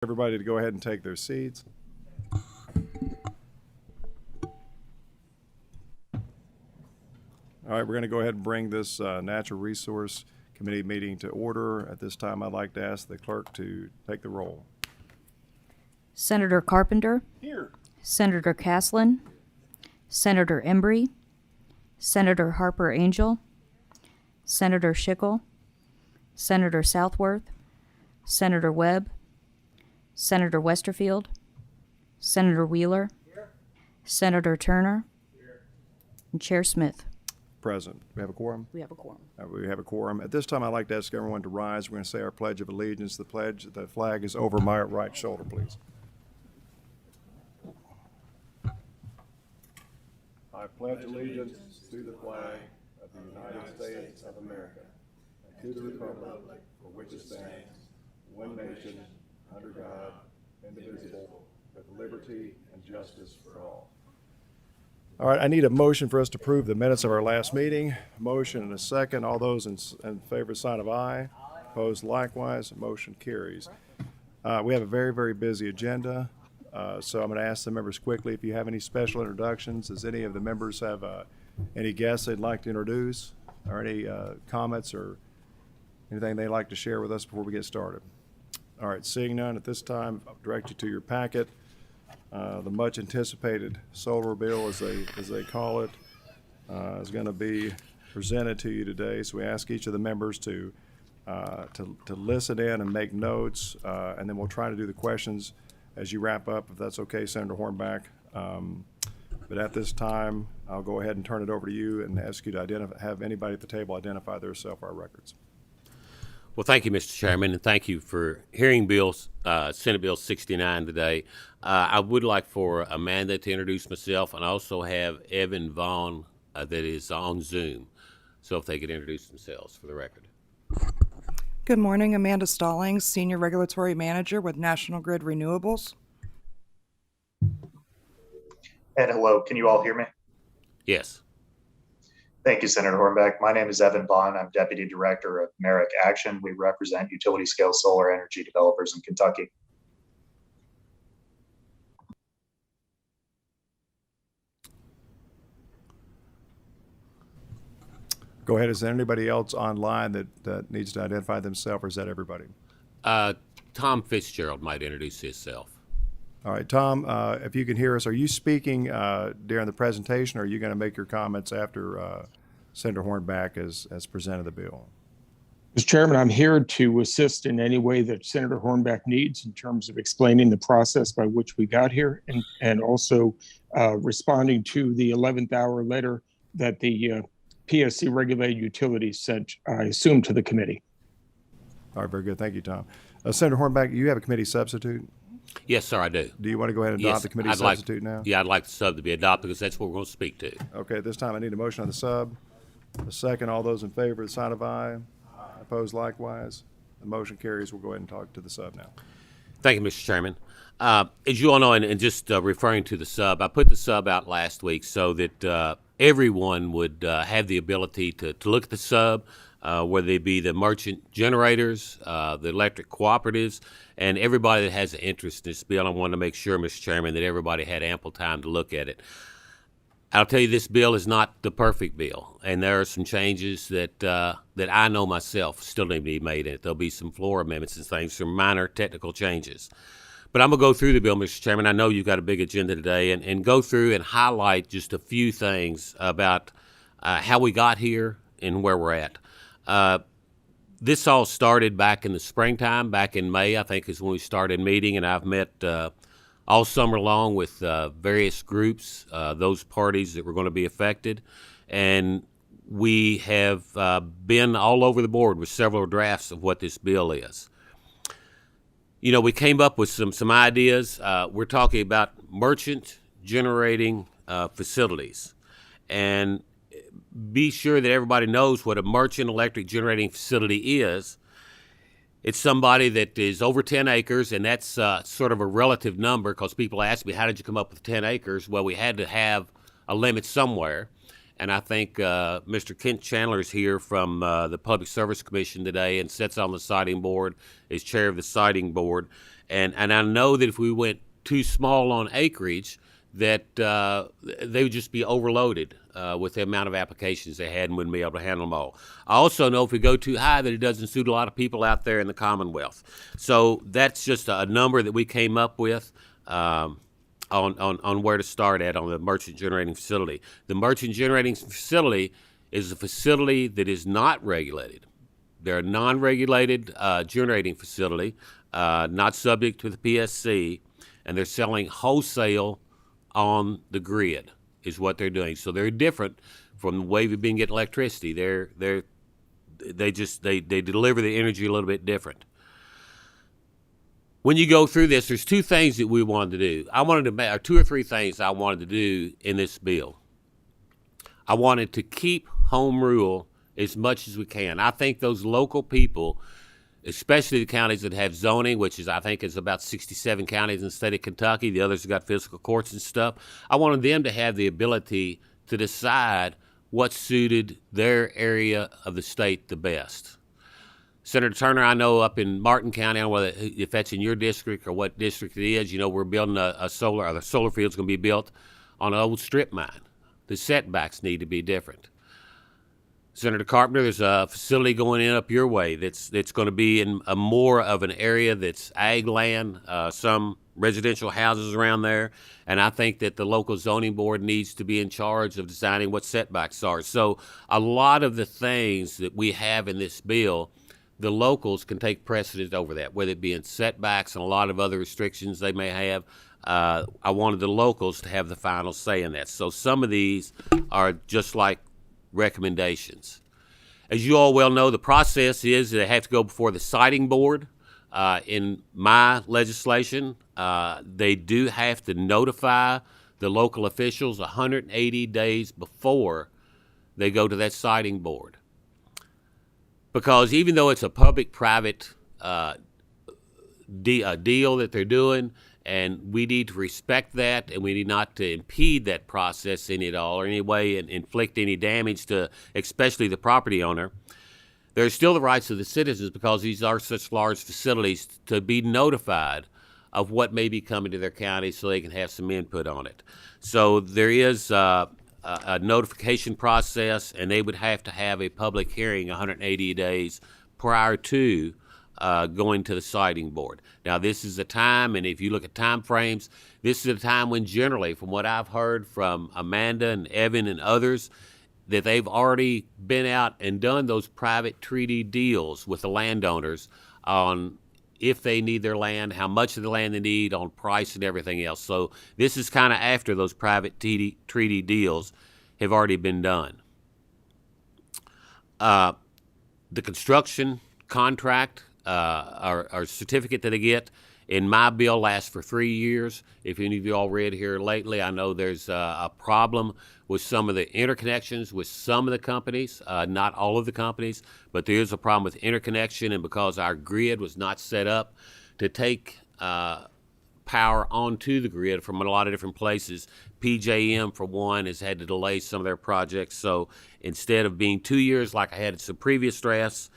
Everybody to go ahead and take their seats. All right, we're going to go ahead and bring this Natural Resource Committee meeting to order. At this time, I'd like to ask the clerk to take the roll. Senator Carpenter. Here. Senator Caslin. Senator Embry. Senator Harper Angel. Senator Schickel. Senator Southworth. Senator Webb. Senator Westerfield. Senator Wheeler. Here. Senator Turner. Here. And Chair Smith. Present. We have a quorum? We have a quorum. We have a quorum. At this time, I'd like to ask everyone to rise. We're going to say our Pledge of Allegiance. The flag is over my right shoulder, please. I pledge allegiance to the flag of the United States of America and to the republic for which it stands, one nation, under God, indivisible, with liberty and justice for all. All right, I need a motion for us to approve the minutes of our last meeting. Motion and a second. All those in favor, sign of aye. Opposed, likewise. Motion carries. We have a very, very busy agenda, so I'm going to ask the members quickly if you have any special introductions. Does any of the members have any guests they'd like to introduce, or any comments or anything they'd like to share with us before we get started? All right, seeing none at this time, I'll direct you to your packet. The much anticipated solar bill, as they call it, is going to be presented to you today. So we ask each of the members to listen in and make notes, and then we'll try to do the questions as you wrap up, if that's okay, Senator Hornback. But at this time, I'll go ahead and turn it over to you and ask you to have anybody at the table identify themselves for our records. Well, thank you, Mr. Chairman, and thank you for hearing Senate Bill 69 today. I would like for Amanda to introduce myself, and I also have Evan Vaughn that is on Zoom. So if they could introduce themselves for the record. Good morning, Amanda Stallings, Senior Regulatory Manager with National Grid Renewables. And hello, can you all hear me? Yes. Thank you, Senator Hornback. My name is Evan Vaughn. I'm Deputy Director of Merrick Action. We represent utility-scale solar energy developers in Kentucky. Go ahead. Is there anybody else online that needs to identify themselves, or is that everybody? Tom Fitzgerald might introduce himself. All right, Tom, if you can hear us, are you speaking during the presentation, or are you going to make your comments after Senator Hornback has presented the bill? Mr. Chairman, I'm here to assist in any way that Senator Hornback needs in terms of explaining the process by which we got here, and also responding to the 11th hour letter that the PSC regulated utilities sent, I assume, to the committee. All right, very good. Thank you, Tom. Senator Hornback, you have a committee substitute? Yes, sir, I do. Do you want to go ahead and adopt the committee substitute now? Yeah, I'd like the sub to be adopted because that's what we're going to speak to. Okay, at this time, I need a motion on the sub. A second. All those in favor, the sign of aye. Opposed, likewise. The motion carries. We'll go ahead and talk to the sub now. Thank you, Mr. Chairman. As you all know, and just referring to the sub, I put the sub out last week so that everyone would have the ability to look at the sub, whether they be the merchant generators, the electric cooperatives, and everybody that has an interest in this bill. I wanted to make sure, Mr. Chairman, that everybody had ample time to look at it. I'll tell you, this bill is not the perfect bill, and there are some changes that I know myself still need to be made in it. There'll be some floor amendments and things, some minor technical changes. But I'm going to go through the bill, Mr. Chairman. I know you've got a big agenda today, and go through and highlight just a few things about how we got here and where we're at. This all started back in the springtime, back in May, I think is when we started meeting, and I've met all summer long with various groups, those parties that were going to be affected, and we have been all over the board with several drafts of what this bill is. You know, we came up with some ideas. We're talking about merchant generating facilities, and be sure that everybody knows what a merchant electric generating facility is. It's somebody that is over 10 acres, and that's sort of a relative number because people ask me, how did you come up with 10 acres? Well, we had to have a limit somewhere, and I think Mr. Kent Chandler is here from the Public Service Commission today and sits on the siting board, is chair of the siting board. And I know that if we went too small on acreage, that they would just be overloaded with the amount of applications they had and wouldn't be able to handle them all. I also know if we go too high that it doesn't suit a lot of people out there in the Commonwealth. So that's just a number that we came up with on where to start at on the merchant generating facility. The merchant generating facility is a facility that is not regulated. They're a non-regulated generating facility, not subject to the PSC, and they're selling wholesale on the grid is what they're doing. So they're different from the way we've been getting electricity. They deliver the energy a little bit different. When you go through this, there's two things that we wanted to do. Or two or three things I wanted to do in this bill. I wanted to keep home rule as much as we can. I think those local people, especially the counties that have zoning, which is I think is about 67 counties in the state of Kentucky. The others have got fiscal courts and stuff. I wanted them to have the ability to decide what suited their area of the state the best. Senator Turner, I know up in Martin County, I don't know whether, if that's in your district or what district it is, we're building the solar field's going to be built on an old strip mine. The setbacks need to be different. Senator Carpenter, there's a facility going in up your way that's going to be in a more of an area that's ag land, some residential houses around there, and I think that the local zoning board needs to be in charge of deciding what setbacks are. So a lot of the things that we have in this bill, the locals can take precedence over that, whether it be in setbacks and a lot of other restrictions they may have. I wanted the locals to have the final say in that. So some of these are just like recommendations. As you all well know, the process is they have to go before the siting board. In my legislation, they do have to notify the local officials 180 days before they go to that siting board. Because even though it's a public-private deal that they're doing, and we need to respect that, and we need not to impede that process in it all or any way and inflict any damage to especially the property owner. There's still the rights of the citizens, because these are such large facilities, to be notified of what may be coming to their county so they can have some input on it. So there is a notification process, and they would have to have a public hearing 180 days prior to going to the siting board. Now, this is a time, and if you look at time frames, this is a time when generally, from what I've heard from Amanda and Evan and others, that they've already been out and done those private treaty deals with the landowners on if they need their land, how much of the land they need, on price and everything else. So this is kind of after those private treaty deals have already been done. The construction contract, our certificate that they get in my bill lasts for 3 years. If any of you all read here lately, I know there's a problem with some of the interconnections with some of the companies, not all of the companies, but there is a problem with interconnection, and because our grid was not set up to take power onto the grid from a lot of different places, PJM, for one, has had to delay some of their projects. So instead of being 2 years like I had in some previous drafts,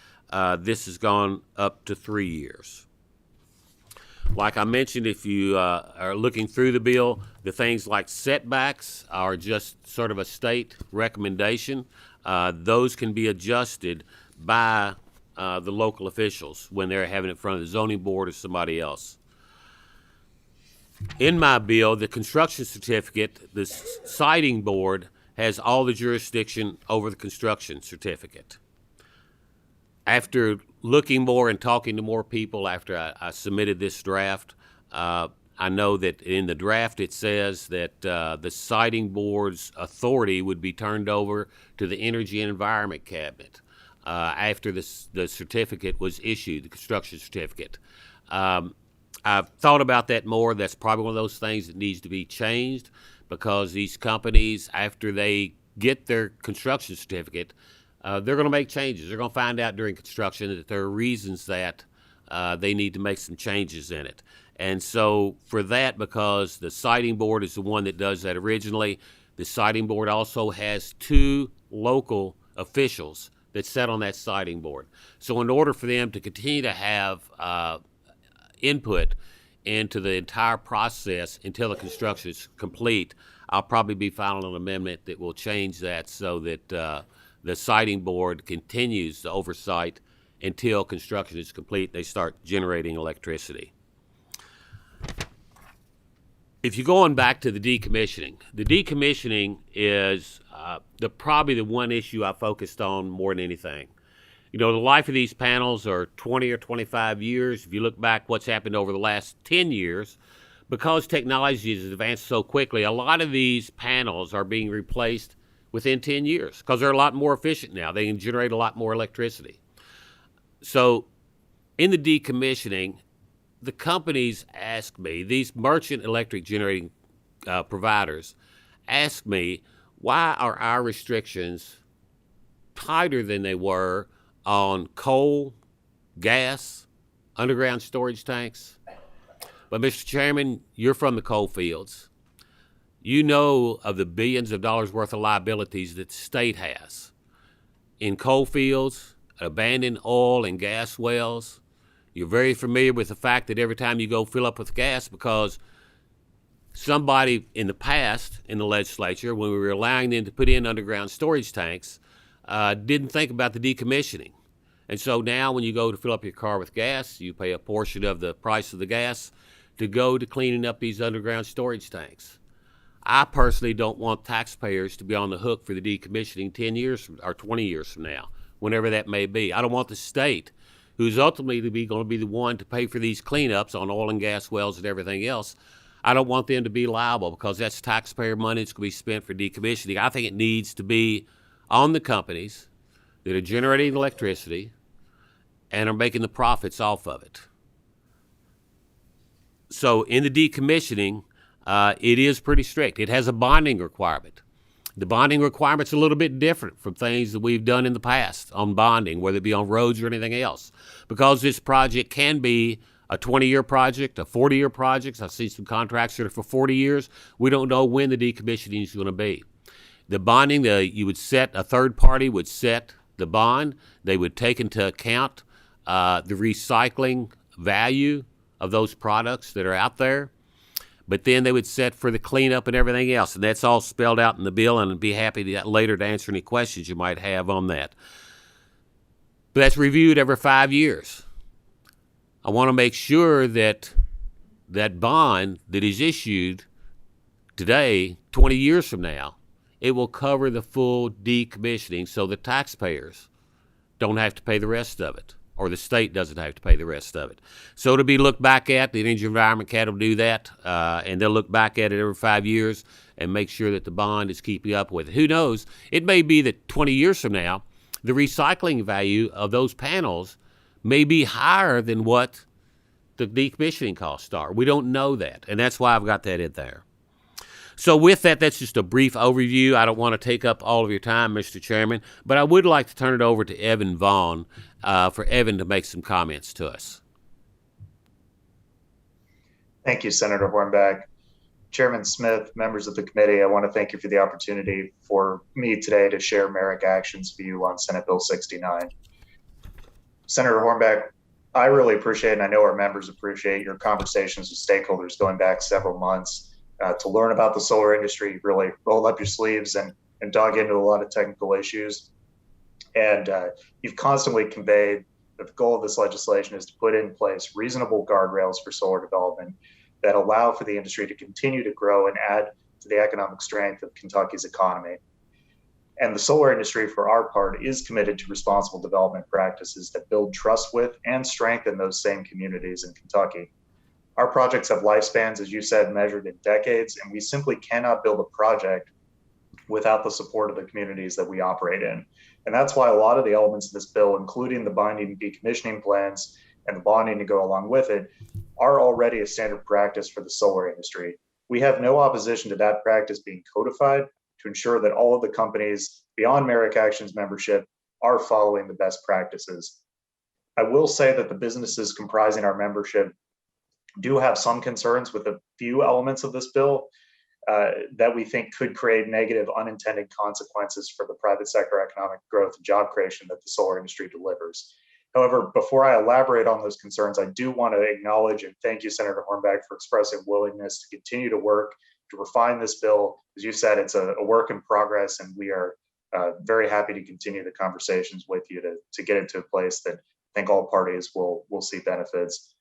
this has gone up to 3 years. Like I mentioned, if you are looking through the bill, the things like setbacks are just sort of a state recommendation. Those can be adjusted by the local officials when they're having it in front of the zoning board or somebody else. In my bill, the construction certificate, the siting board has all the jurisdiction over the construction certificate. After looking more and talking to more people after I submitted this draft, I know that in the draft it says that the siting board's authority would be turned over to the Energy and Environment Cabinet after the certificate was issued, the construction certificate. I've thought about that more. That's probably one of those things that needs to be changed, because these companies, after they get their construction certificate, they're going to make changes. They're going to find out during construction that there are reasons that they need to make some changes in it. And so for that, because the siting board is the one that does that originally, The siting board also has 2 local officials that sit on that siting board. So in order for them to continue to have input into the entire process until the construction is complete, I'll probably be filing an amendment that will change that so that the siting board continues the oversight until construction is complete. They start generating electricity. If you're going back to the decommissioning is probably the one issue I focused on more than anything. You know, the life of these panels are 20 or 25 years. If you look back what's happened over the last 10 years, because technology has advanced so quickly, a lot of these panels are being replaced within 10 years because they're a lot more efficient now. They can generate a lot more electricity. So in the decommissioning, the companies ask me, these merchant electric generating providers ask me, why are our restrictions tighter than they were on coal, gas, underground storage tanks? But Mr. Chairman, you're from the coal fields. You know of the billions of dollars worth of liabilities that the state has in coal fields, abandoned oil and gas wells. You're very familiar with the fact that every time you go fill up with gas, because somebody in the past in the legislature, when we were allowing them to put in underground storage tanks, didn't think about the decommissioning. And so now when you go to fill up your car with gas, you pay a portion of the price of the gas to go to cleaning up these underground storage tanks. I personally don't want taxpayers to be on the hook for the decommissioning 10 years or 20 years from now, whenever that may be. I don't want the state, who's ultimately going to be the one to pay for these cleanups on oil and gas wells and everything else, I don't want them to be liable, because that's taxpayer money that's going to be spent for decommissioning. I think it needs to be on the companies that are generating electricity and are making the profits off of it. So in the decommissioning, it is pretty strict. It has a bonding requirement. The bonding requirement's a little bit different from things that we've done in the past on bonding, whether it be on roads or anything else, because this project can be a 20-year project, a 40-year project. I've seen some contracts that are for 40 years. We don't know when the decommissioning is going to be. The bonding, a third party would set the bond. They would take into account the recycling value of those products that are out there. But then they would set for the cleanup and everything else. And that's all spelled out in the bill, and I'd be happy later to answer any questions you might have on that. But that's reviewed every 5 years. I want to make sure that that bond that is issued today, 20 years from now, it will cover the full decommissioning so the taxpayers don't have to pay the rest of it, or the state doesn't have to pay the rest of it. So to be looked back at, the Energy Environment Cat will do that, and they'll look back at it every 5 years and make sure that the bond is keeping up with it. Who knows? It may be that 20 years from now, the recycling value of those panels may be higher than what the decommissioning costs are. We don't know that, and that's why I've got that in there. So with that, that's just a brief overview. I don't want to take up all of your time, Mr. Chairman, but I would like to turn it over to Evan Vaughn for Evan to make some comments to us. Thank you, Senator Hornback. Chairman Smith, members of the committee, I want to thank you for the opportunity for me today to share Merrick Action's view on Senate Bill 69. Senator Hornback, I really appreciate, and I know our members appreciate, your conversations with stakeholders going back several months to learn about the solar industry. Really rolled up your sleeves and dug into a lot of technical issues. And you've constantly conveyed that the goal of this legislation is to put in place reasonable guardrails for solar development that allow for the industry to continue to grow and add to the economic strength of Kentucky's economy. And the solar industry, for our part, is committed to responsible development practices that build trust with and strengthen those same communities in Kentucky. Our projects have lifespans, as you said, measured in decades, and we simply cannot build a project without the support of the communities that we operate in. And that's why a lot of the elements of this bill, including the binding decommissioning plans and the bonding to go along with it, are already a standard practice for the solar industry. We have no opposition to that practice being codified to ensure that all of the companies beyond Merrick Action's membership are following the best practices. I will say that the businesses comprising our membership do have some concerns with a few elements of this bill. that we think could create negative unintended consequences for the private sector economic growth and job creation that the solar industry delivers. However, before I elaborate on those concerns, I do want to acknowledge and thank you, Senator Hornback, for expressing willingness to continue to work to refine this bill. As you said, it's a work in progress, and we are very happy to continue the conversations with you to get it to a place that I think all parties will see benefits.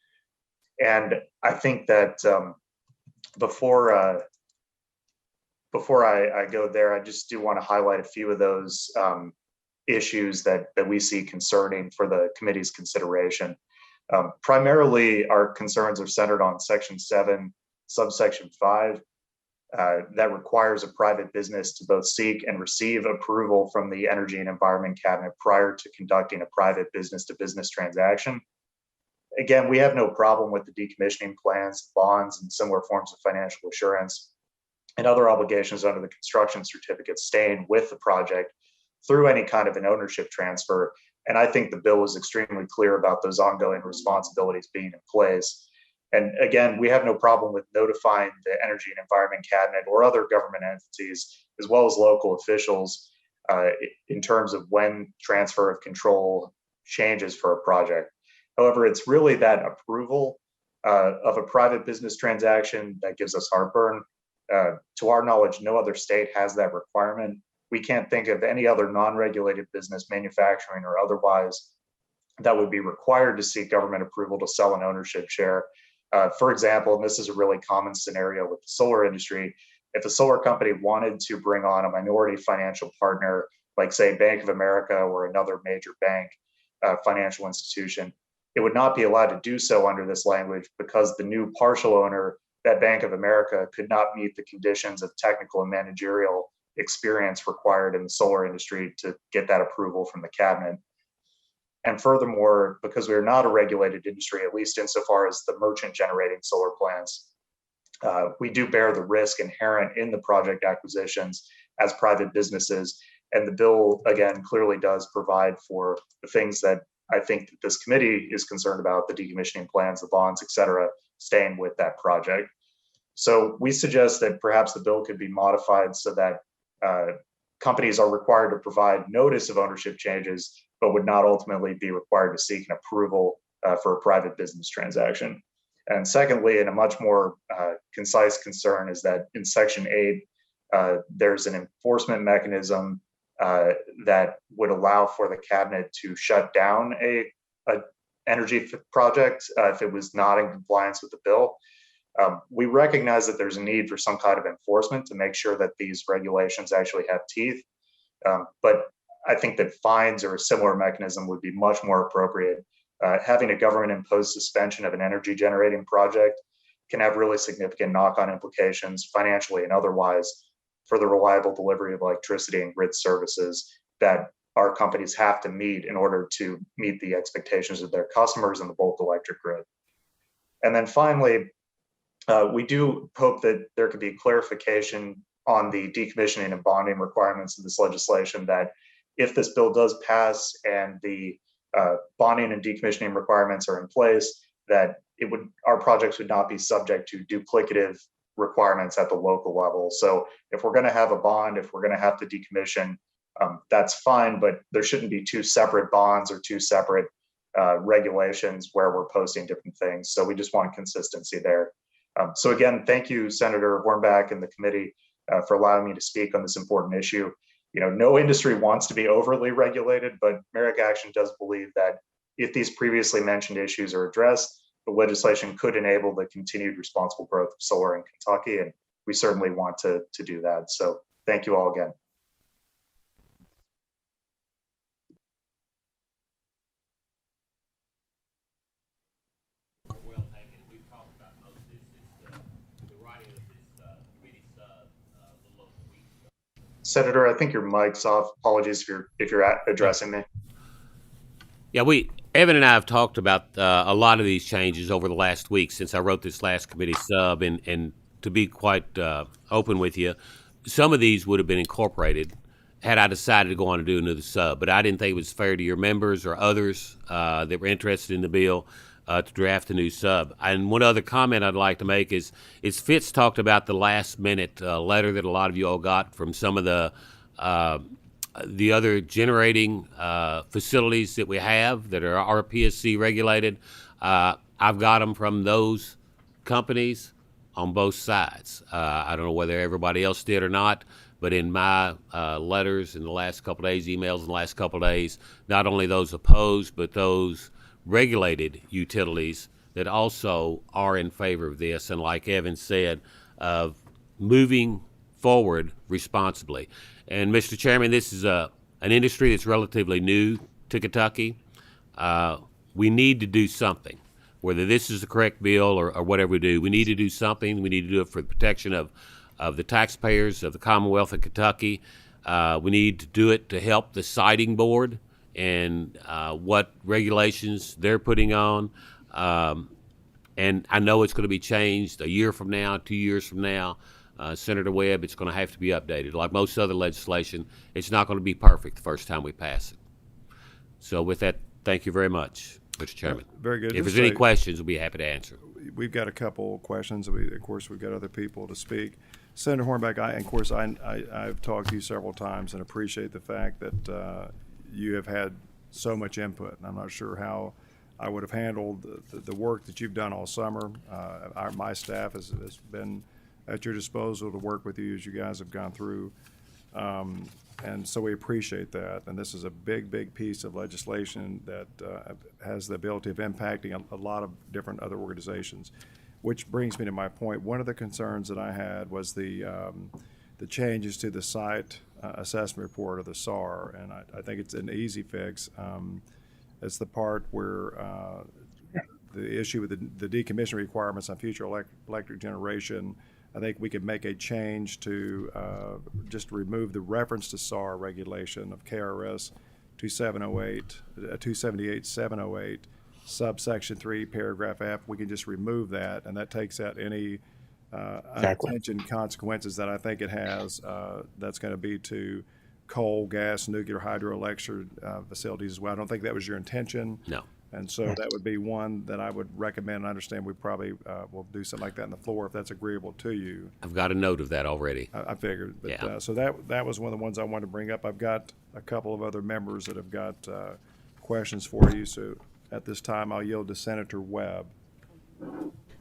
And I think that before I go there, I just do want to highlight a few of those issues that we see concerning for the committee's consideration. Primarily, our concerns are centered on Section 7, subsection 5, that requires a private business to both seek and receive approval from the Energy and Environment Cabinet prior to conducting a private business-to-business transaction. Again, we have no problem with the decommissioning plans, bonds, and similar forms of financial assurance and other obligations under the construction certificate staying with the project through any kind of an ownership transfer. And I think the bill is extremely clear about those ongoing responsibilities being in place. And again, we have no problem with notifying the Energy and Environment Cabinet or other government entities, as well as local officials, in terms of when transfer of control changes for a project. However, it's really that approval of a private business transaction that gives us heartburn. To our knowledge, no other state has that requirement. We can't think of any other non-regulated business, manufacturing or otherwise, that would be required to seek government approval to sell an ownership share. For example, and this is a really common scenario with the solar industry, if a solar company wanted to bring on a minority financial partner, like say Bank of America or another major bank, financial institution, it would not be allowed to do so under this language because the new partial owner, that Bank of America, could not meet the conditions of technical and managerial experience required in the solar industry to get that approval from the cabinet. And furthermore, because we are not a regulated industry, at least insofar as the merchant generating solar plants, we do bear the risk inherent in the project acquisitions as private businesses. And the bill, again, clearly does provide for the things that I think that this committee is concerned about, the decommissioning plans, the bonds, et cetera, staying with that project. So we suggest that perhaps the bill could be modified so that companies are required to provide notice of ownership changes, but would not ultimately be required to seek an approval for a private business transaction. And secondly, and a much more concise concern, is that in Section 8, there's an enforcement mechanism that would allow for the cabinet to shut down a energy project if it was not in compliance with the bill. We recognize that there's a need for some kind of enforcement to make sure that these regulations actually have teeth. But I think that fines or a similar mechanism would be much more appropriate. Having a government imposed suspension of an energy generating project can have really significant knock-on implications financially and otherwise for the reliable delivery of electricity and grid services that our companies have to meet in order to meet the expectations of their customers in the bulk electric grid. And then finally, we do hope that there could be clarification on the decommissioning and bonding requirements of this legislation, that if this bill does pass and the bonding and decommissioning requirements are in place, that our projects would not be subject to duplicative requirements at the local level. So if we're going to have a bond, if we're going to have to decommission, that's fine, but there shouldn't be two separate bonds or two separate regulations where we're posting different things. So we just want consistency there. So again, thank you, Senator Hornback and the committee for allowing me to speak on this important issue. You know, no industry wants to be overly regulated, but Merrick Action does believe that if these previously mentioned issues are addressed, the legislation could enable the continued responsible growth of solar in Kentucky, and we certainly want to do that. So thank you all again. Senator, I think your mic's off. Apologies if you're addressing me. Yeah, Evan and I have talked about a lot of these changes over the last week since I wrote this last committee sub, and to be quite open with you, some of these would have been incorporated had I decided to go on and do another sub, but I didn't think it was fair to your members or others that were interested in the bill to draft a new sub. And one other comment I'd like to make is Fitz talked about the last minute letter that a lot of you all got from some of the other generating facilities that we have that are RPSC regulated. I've got them from those companies on both sides. I don't know whether everybody else did or not, but in my letters in the last couple of days, emails in the last couple of days, not only those opposed, but those regulated utilities that also are in favor of this, and like Evan said, of moving forward responsibly. And Mr. Chairman, this is an industry that's relatively new to Kentucky. We need to do something. Whether this is the correct bill or whatever we do, we need to do something. We need to do it for the protection of the taxpayers of the Commonwealth of Kentucky. We need to do it to help the siting board and what regulations they're putting on. And I know it's going to be changed a year from now, 2 years from now. Senator Webb, it's going to have to be updated. Like most other legislation, it's not going to be perfect the first time we pass it. So with that, thank you very much, Mr. Chairman. Very good. If Just there's any a- questions, we'll be happy to answer. We've got a couple questions. Of course, we've got other people to speak. Senator Hornbeck, I've talked to you several times and appreciate the fact that you have had so much input. And I'm not sure how I would have handled the work that you've done all summer. My staff has been at your disposal to work with you as you guys have gone through. And so we appreciate that. And this is a big piece of legislation that has the ability of impacting a lot of different other organizations, which brings me to my point. One of the concerns that I had was the changes to the site assessment report of the SAR, and I think it's an easy fix. It's the part where the issue with the decommission requirements on future electric generation. I think we could make a change to just remove the reference to SAR regulation of KRS 278-708, subsection 3, paragraph F. We can just remove that, and that takes out any unintended consequences that I think it has. That's going to be to coal, gas, nuclear, hydroelectric facilities as well. I don't think that was your intention. No. And so that would be one that I would recommend. I understand we probably will do something like that on the floor if that's agreeable to you. I've got a note of that already. I figured. But, Yeah. so that was one of the ones I wanted to bring up. I've got a couple of other members that have got questions for you. So at this time, I'll yield to Senator Webb.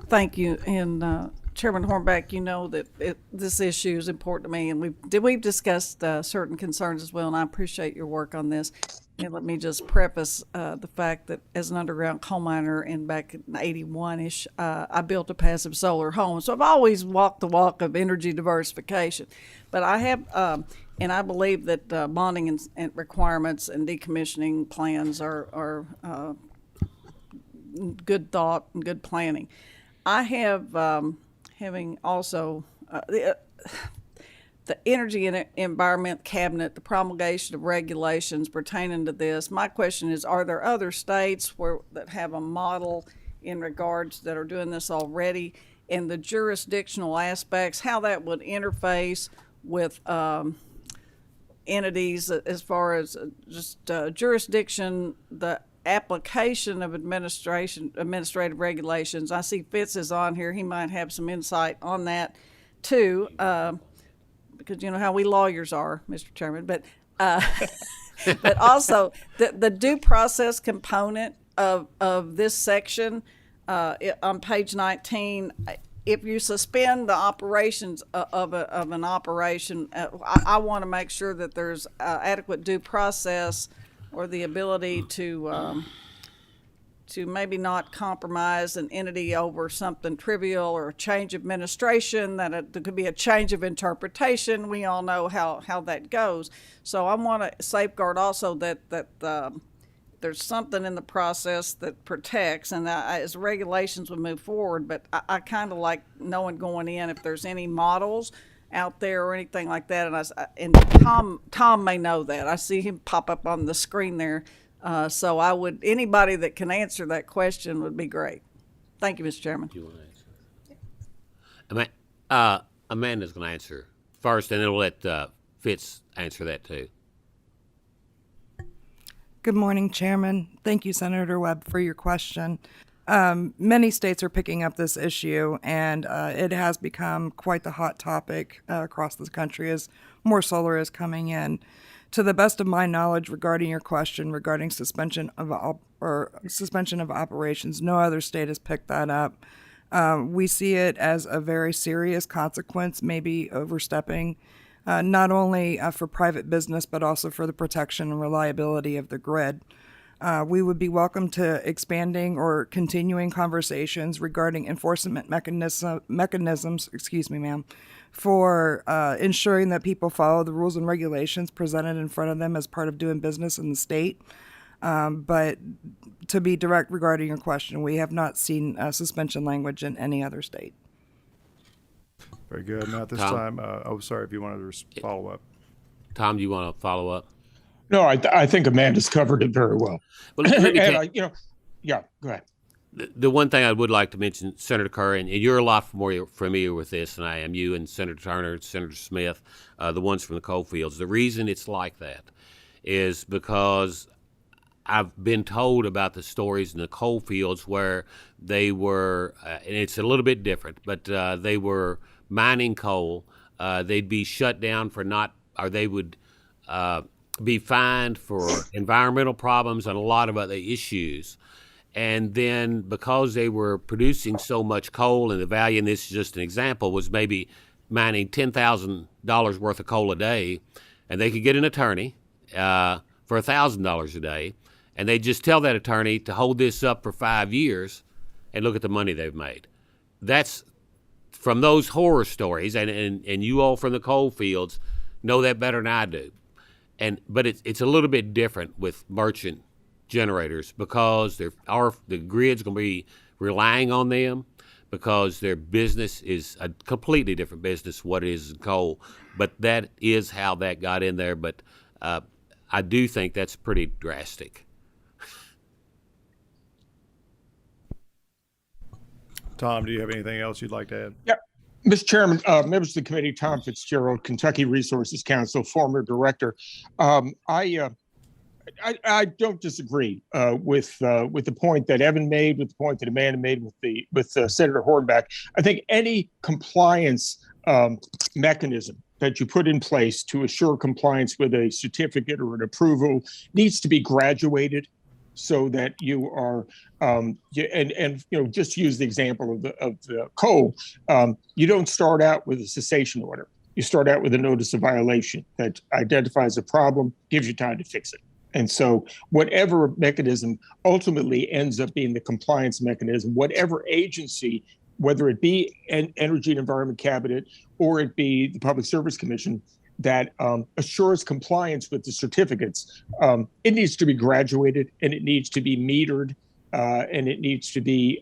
Thank you. And Chairman Hornbeck, you know that this issue is important to me, and we've discussed certain concerns as well, and I appreciate your work on this. And let me just preface the fact that as an underground coal miner and back in 81-ish, I built a passive solar home. So I've always walked the walk of energy diversification. But I have, and I believe that bonding and requirements and decommissioning plans are good thought and good planning. I have, having also, the Energy and Environment Cabinet, the promulgation of regulations pertaining to this. My question is, are there other states that have a model in regards that are doing this already, and the jurisdictional aspects, how that would interface with entities as far as just jurisdiction, the application of administrative regulations. I see Fitz is on here. He might have some insight on that too. Because you know how we lawyers are, Mr. Chairman, but but also the due process component of this section on page 19. If you suspend the operations of an operation, I want to make sure that there's adequate due process or the ability to maybe not compromise an entity over something trivial or a change of administration, that there could be a change of interpretation. We all know how that goes. So I want to safeguard also that there's something in the process that protects, and as regulations would move forward, but I kind of like knowing going in if there's any models out there or anything like that. And Tom may know that. I see him pop up on the screen there. So anybody that can answer that question would be great. Thank you, Mr. Chairman. Do you want to answer? Amanda's going to answer first, and then we'll let Fitz answer that too. Good morning, Chairman. Thank you, Senator Webb, for your question. Many states are picking up this issue, and it has become quite the hot topic across the country as more solar is coming in. To the best of my knowledge, regarding your question regarding suspension of operations, no other state has picked that up. We see it as a very serious consequence, maybe overstepping, not only for private business but also for the protection and reliability of the grid. We would be welcome to expanding or continuing conversations regarding enforcement mechanisms, for ensuring that people follow the rules and regulations presented in front of them as part of doing business in the state. But to be direct regarding your question, we have not seen suspension language in any other state. Very good. Now at this Tom? time, sorry if you wanted to follow up. Tom, do you want to follow up? No, I think Amanda's covered it very well. Well, let me And take- yeah, go ahead. The one thing I would like to mention, Senator Kerr, and you're a lot more familiar with this than I am, you and Senator Turner, Senator Smith, the ones from the coal fields. The reason it's like that is because I've been told about the stories in the coal fields where they were, and it's a little bit different, but they were mining coal. They'd be shut down for they would be fined for environmental problems and a lot of other issues. And then because they were producing so much coal, and the value, and this is just an example, was maybe mining $10,000 worth of coal a day, and they could get an attorney for $1,000 a day, and they just tell that attorney to hold this up for 5 years and look at the money they've made. That's from those horror stories, and you all from the coal fields know that better than I do. But it's a little bit different with merchant generators because the grid's going to be relying on them because their business is a completely different business what it is in coal. But that is how that got in there. But I do think that's pretty drastic. Tom, do you have anything else you'd like to add? Yeah. Mr. Chairman, members of the committee, Tom Fitzgerald, Kentucky Resources Council, former director. I don't disagree with the point that Evan made, with the point that Amanda made with Senator Hornback. I think any compliance mechanism that you put in place to assure compliance with a certificate or an approval needs to be graduated, so that you are just use the example of the coal. You don't start out with a cessation order. You start out with a notice of violation that identifies a problem, gives you time to fix it. And so whatever mechanism ultimately ends up being the compliance mechanism, whatever agency, whether it be an Energy and Environment Cabinet or it be the Public Service Commission, that assures compliance with the certificates, it needs to be graduated and it needs to be metered and it needs to be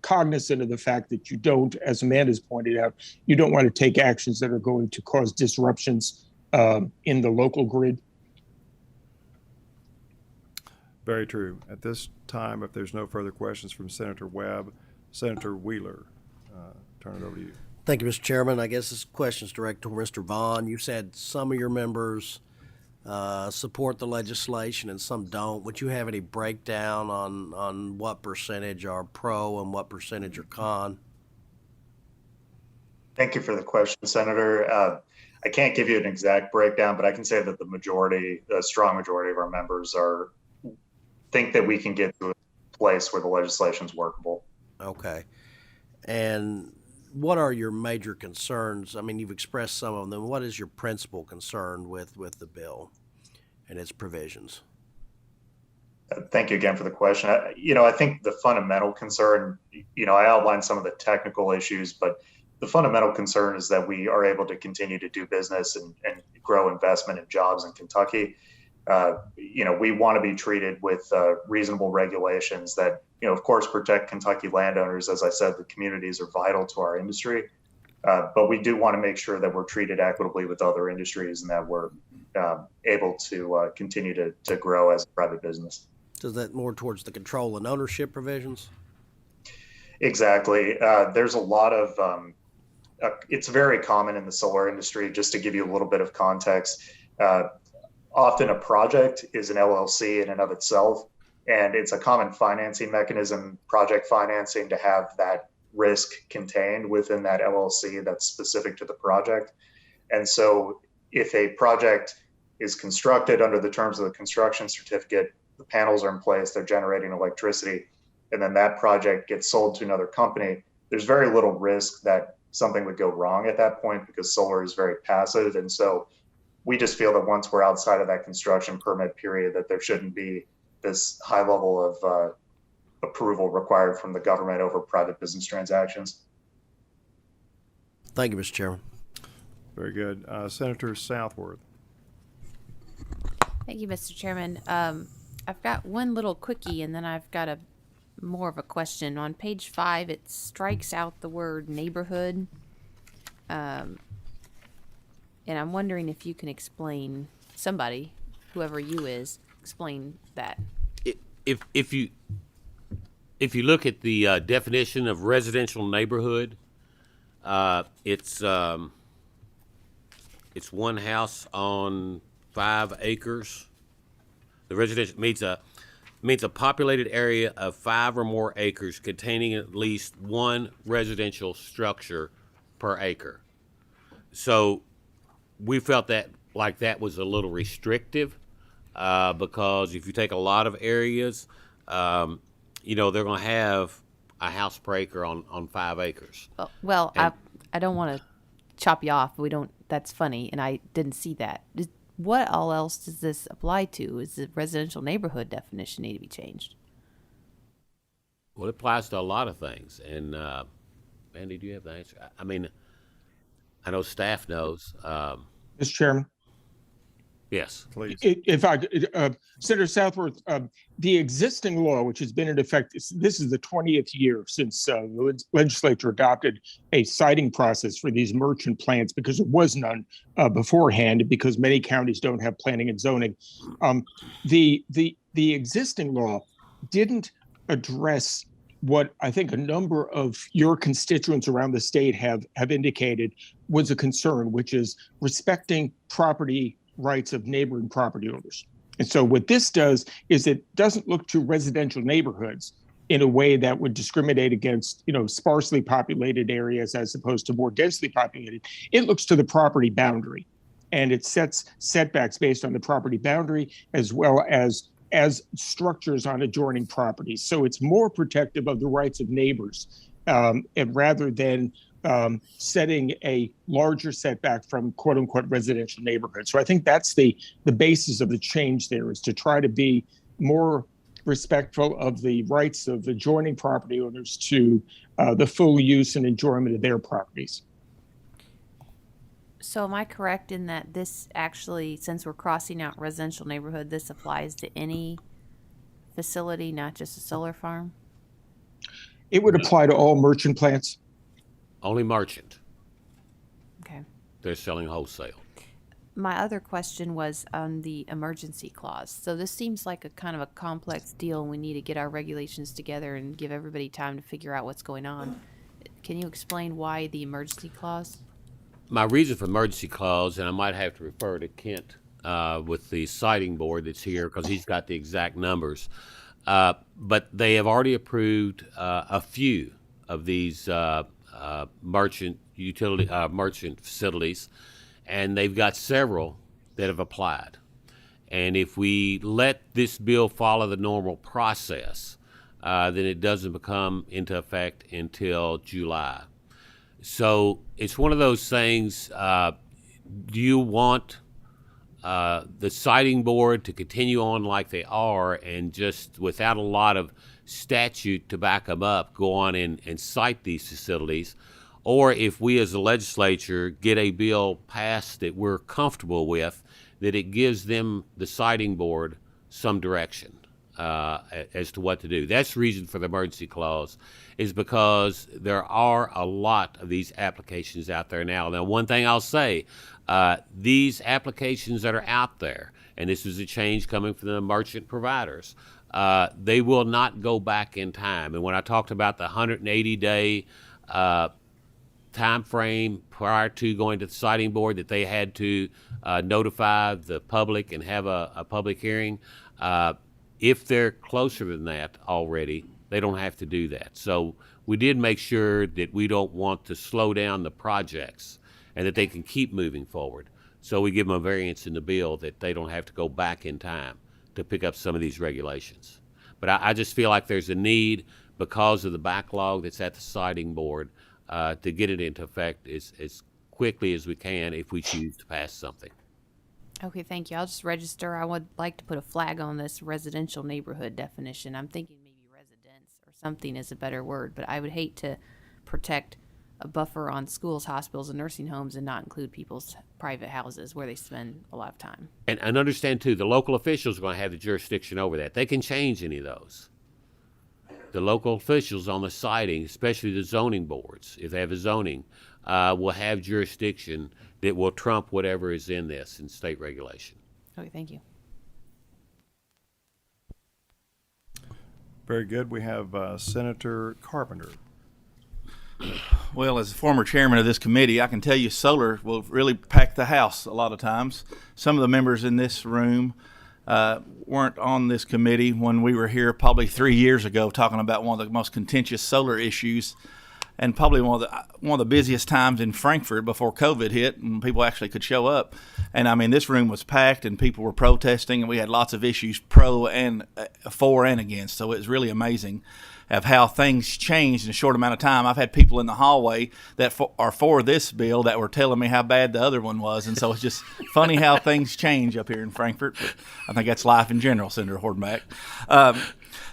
cognizant of the fact that you don't, as Amanda's pointed out, you don't want to take actions that are going to cause disruptions in the local grid. Very true. At this time, if there's no further questions from Senator Webb, Senator Wheeler, turn it over to you. Thank you, Mr. Chairman. I guess this question is directed to Mr. Vaughn. You said some of your members support the legislation and some don't. Would you have any breakdown on what percentage are pro and what percentage are con? Thank you for the question, Senator. I can't give you an exact breakdown, but I can say that the strong majority of our members think that we can get to a place where the legislation is workable. Okay. And what are your major concerns? I mean, you've expressed some of them. What is your principal concern with the bill and its provisions? Thank you again for the question. I think the fundamental concern, I outlined some of the technical issues, but the fundamental concern is that we are able to continue to do business and grow investment and jobs in Kentucky. We want to be treated with reasonable regulations that, of course, protect Kentucky landowners. As I said, the communities are vital to our industry, but we do want to make sure that we're treated equitably with other industries and that we're able to continue to grow as a private business. Is that more towards the control and ownership provisions? Exactly. There's a lot of, it's very common in the solar industry, just to give you a little bit of context. Often a project is an LLC in and of itself. And it's a common financing mechanism, project financing, to have that risk contained within that LLC that's specific to the project. And so if a project is constructed under the terms of the construction certificate, the panels are in place, they're generating electricity, and then that project gets sold to another company, there's very little risk that something would go wrong at that point because solar is very passive. And so we just feel that once we're outside of that construction permit period, that there shouldn't be this high level of approval required from the government over private business transactions. Thank you, Mr. Chairman. Very good. Senator Southworth. Thank you, Mr. Chairman. I've got one little quickie, and then I've got a more of a question. On page 5, it strikes out the word neighborhood. And I'm wondering if you can explain, somebody, whoever you is, explain that. If you look at the definition of residential neighborhood, it's one house on 5 acres. The residential means a populated area of 5 or more acres containing at least one residential structure per acre. So we felt that was a little restrictive because if you take a lot of areas, they're going to have a house per acre on 5 acres. Well, I don't want to chop you off. That's funny, and I didn't see that. What all else does this apply to? Is the residential neighborhood definition need to be changed? Well, it applies to a lot of things. And Andy, do you have the answer? I mean, I know staff knows. Mr. Chairman. Yes. Please. If I, Senator Southworth, the existing law, which has been in effect, this is the 20th year since the legislature adopted a siting process for these merchant plants because there was none beforehand, because many counties don't have planning and zoning. The existing law didn't address what I think a number of your constituents around the state have indicated was a concern, which is respecting property rights of neighboring property owners. And so what this does is it doesn't look to residential neighborhoods in a way that would discriminate against, sparsely populated areas as opposed to more densely populated. It looks to the property boundary, and it sets setbacks based on the property boundary as well as structures on adjoining properties. So it's more protective of the rights of neighbors, and rather than setting a larger setback from quote unquote residential neighborhoods. So I think that's the basis of the change there, is to try to be more respectful of the rights of adjoining property owners to the full use and enjoyment of their properties. So am I correct in that this actually, since we're crossing out residential neighborhood, this applies to any facility, not just a solar farm? It would apply to all merchant plants. Only merchant. Okay. They're selling wholesale. My other question was on the emergency clause. So this seems like a kind of a complex deal, and we need to get our regulations together and give everybody time to figure out what's going on. Can you explain why the emergency clause? My reason for emergency clause, and I might have to refer to Kent with the siting board that's here because he's got the exact numbers. But they have already approved a few of these merchant facilities, and they've got several that have applied. And if we let this bill follow the normal process, then it doesn't become into effect until July. So it's one of those things. Do you want the siting board to continue on like they are and just without a lot of statute to back them up, go on and cite these facilities? Or if we as a legislature get a bill passed that we're comfortable with, that it gives them, the siting board, some direction as to what to do. That's the reason for the emergency clause, is because there are a lot of these applications out there now. Now, one thing I'll say, these applications that are out there, and this is a change coming from the merchant providers, they will not go back in time. And when I talked about the 180-day time frame prior to going to the siting board that they had to notify the public and have a public hearing, If they're closer than that already, they don't have to do that. So we did make sure that we don't want to slow down the projects and that they can keep moving forward. So we give them a variance in the bill that they don't have to go back in time to pick up some of these regulations. But I just feel like there's a need, because of the backlog that's at the siting board, to get it into effect as quickly as we can if we choose to pass something. Okay, thank you. I'll just register. I would like to put a flag on this residential neighborhood definition. I'm thinking maybe residence or something is a better word, but I would hate to protect a buffer on schools, hospitals, and nursing homes and not include people's private houses where they spend a lot of time. And understand, too, the local officials are going to have the jurisdiction over that. They can change any of those. The local officials on the siting, especially the zoning boards, if they have a zoning, will have jurisdiction that will trump whatever is in this in state regulation. Okay, thank you. Very good. We have Senator Carpenter. Well, as former chairman of this committee, I can tell you solar will really pack the house a lot of times. Some of the members in this room weren't on this committee when we were here probably 3 years ago talking about one of the most contentious solar issues, and probably one of the busiest times in Frankfurt before COVID hit and people actually could show up. And I mean, this room was packed and people were protesting, and we had lots of issues for and against. So it was really amazing of how things changed in a short amount of time. I've had people in the hallway that are for this bill that were telling me how bad the other one was. And so it's just funny how things change up here in Frankfurt. But I think that's life in general, Senator Hornback.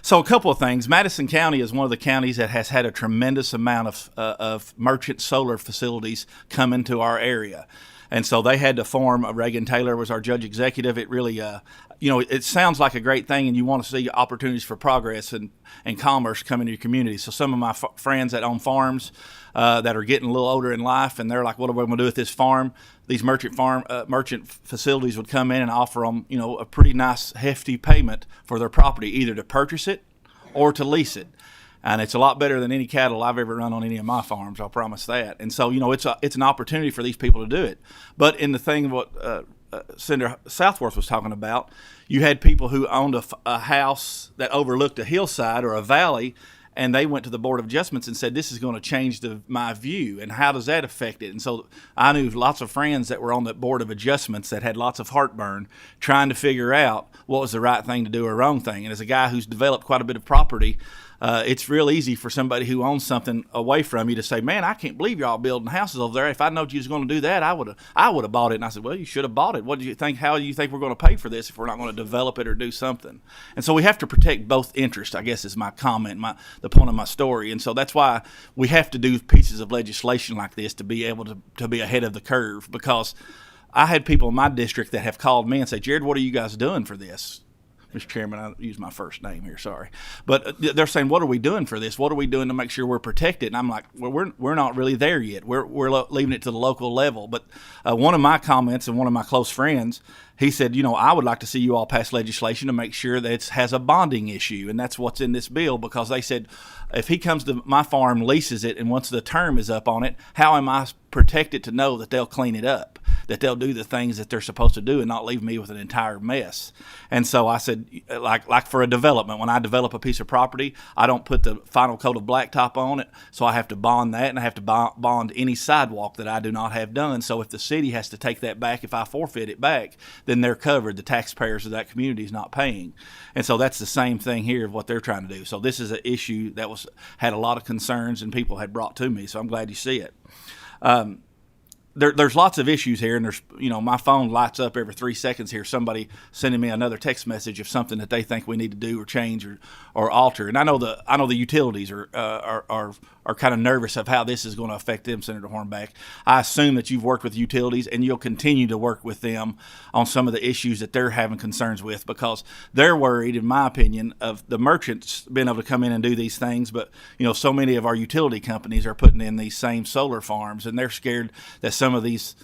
So a couple of things. Madison County is one of the counties that has had a tremendous amount of merchant solar facilities come into our area. And so they had to form, Reagan Taylor was our judge executive. It really, it sounds like a great thing, and you want to see opportunities for progress and commerce come into your community. So some of my friends that own farms that are getting a little older in life, and they're like, what are we going to do with this farm? These merchant facilities would come in and offer them, a pretty nice hefty payment for their property, either to purchase it or to lease it. And it's a lot better than any cattle I've ever run on any of my farms, I'll promise that. And so, it's an opportunity for these people to do it. But in the thing what Senator Southworth was talking about, you had people who owned a house that overlooked a hillside or a valley, and they went to the Board of Adjustments and said, this is going to change my view, and how does that affect it? And so I knew lots of friends that were on the Board of Adjustments that had lots of heartburn trying to figure out what was the right thing to do or wrong thing. And as a guy who's developed quite a bit of property, it's real easy for somebody who owns something away from you to say, man, I can't believe y'all building houses over there. If I knowed you was going to do that, I would have bought it. And I said, well, you should have bought it. What do you think? How do you think we're going to pay for this if we're not going to develop it or do something? And so we have to protect both interests, I guess is my comment, the point of my story. And so that's why we have to do pieces of legislation like this to be able to be ahead of the curve, because I had people in my district that have called me and say, Jared, what are you guys doing for this? Mr. Chairman, I use my first name here, sorry. But they're saying, what are we doing for this? What are we doing to make sure we're protected? And I'm like, well, we're not really there yet. We're leaving it to the local level. But one of my comments and one of my close friends, he said, I would like to see you all pass legislation to make sure that it has a bonding issue. And that's what's in this bill, because they said, if he comes to my farm, leases it, and once the term is up on it, how am I protected to know that they'll clean it up, that they'll do the things that they're supposed to do and not leave me with an entire mess? And so I said, like for a development, when I develop a piece of property, I don't put the final coat of blacktop on it, so I have to bond that, and I have to bond any sidewalk that I do not have done. So if the city has to take that back, if I forfeit it back, then they're covered. The taxpayers of that community is not paying. And so that's the same thing here of what they're trying to do. So this is an issue that had a lot of concerns and people had brought to me, so I'm glad you see it. There's lots of issues here, and there's, my phone lights up every 3 seconds here, somebody sending me another text message of something that they think we need to do or change or alter. And I know the utilities are kind of nervous of how this is going to affect them, Senator Hornback. I assume that you've worked with utilities and you'll continue to work with them on some of the issues that they're having concerns with, because they're worried, in my opinion, of the merchants being able to come in and do these things. But, so many of our utility companies are putting in these same solar farms, and they're scared that some of these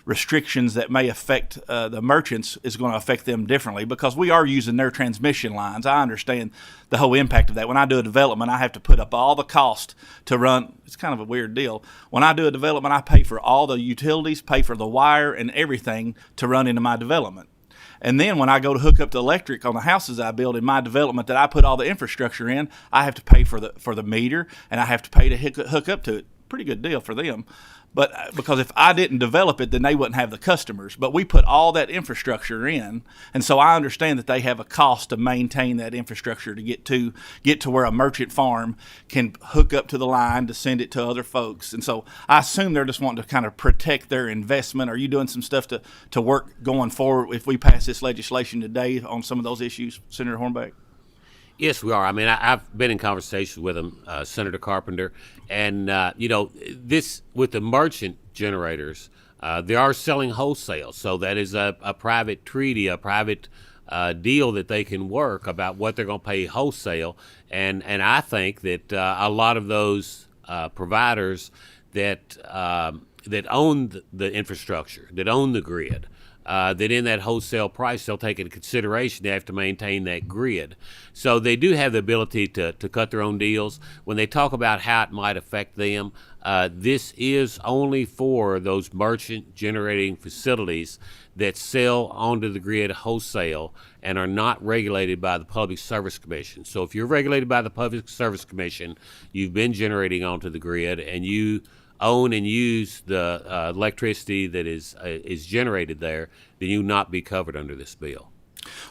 restrictions that may affect the merchants is going to affect them differently, because we are using their transmission lines. I understand the whole impact of that. When I do a development, I have to put up all the cost to run. It's kind of a weird deal. When I do a development, I pay for all the utilities, pay for the wire and everything to run into my development. And then when I go to hook up the electric on the houses I build in my development that I put all the infrastructure in, I have to pay for the meter, and I have to pay to hook up to it. Pretty good deal for them. But because if I didn't develop it, then they wouldn't have the customers. But we put all that infrastructure in, and so I understand that they have a cost to maintain that infrastructure to get to where a merchant farm can hook up to the line to send it to other folks. And so I assume they're just wanting to kind of protect their investment. Are you doing some stuff to work going forward if we pass this legislation today on some of those issues, Senator Hornbeck? Yes, we are. I mean, I've been in conversation with him, Senator Carpenter, and this with the merchant generators, they are selling wholesale, so that is a private treaty, a private deal that they can work about what they're going to pay wholesale, and I think that a lot of those providers that own the infrastructure, that own the grid. That in that wholesale price, they'll take into consideration they have to maintain that grid. So they do have the ability to cut their own deals. When they talk about how it might affect them, this is only for those merchant generating facilities that sell onto the grid wholesale and are not regulated by the Public Service Commission. So if you're regulated by the Public Service Commission, you've been generating onto the grid, and you own and use the electricity that is generated there, then you will not be covered under this bill.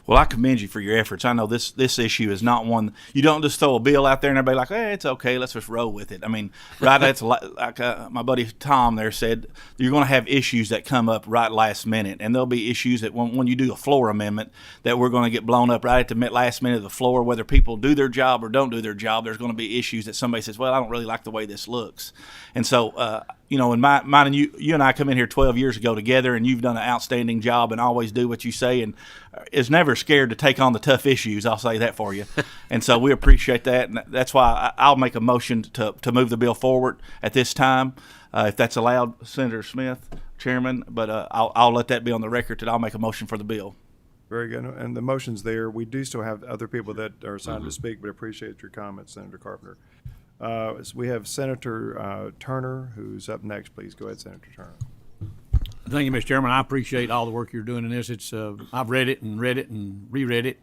Well, I commend you for your efforts. I know this issue is not one you don't just throw a bill out there and everybody like, hey, it's okay, let's just roll with it. I mean, right? That's like my buddy Tom there said, you're going to have issues that come up right last minute, and there'll be issues that when you do a floor amendment that we're going to get blown up right at the last minute of the floor. Whether people do their job or don't do their job, there's going to be issues that somebody says, well, I don't really like the way this looks, and so. And mine and you and I come in here 12 years ago together, and you've done an outstanding job and always do what you say, and is never scared to take on the tough issues. I'll say that for you. And so we appreciate that, and that's why I'll make a motion to move the bill forward at this time, if that's allowed, Senator Smith, Chairman. But I'll let that be on the record that I'll make a motion for the bill. Very good. And the motion's there. We do still have other people that are assigned to speak, but appreciate your comments, Senator Carpenter. So we have Senator Turner, who's up next. Please go ahead, Senator Turner. Thank you, Mr. Chairman. I appreciate all the work you're doing in this. It's I've read it and reread it,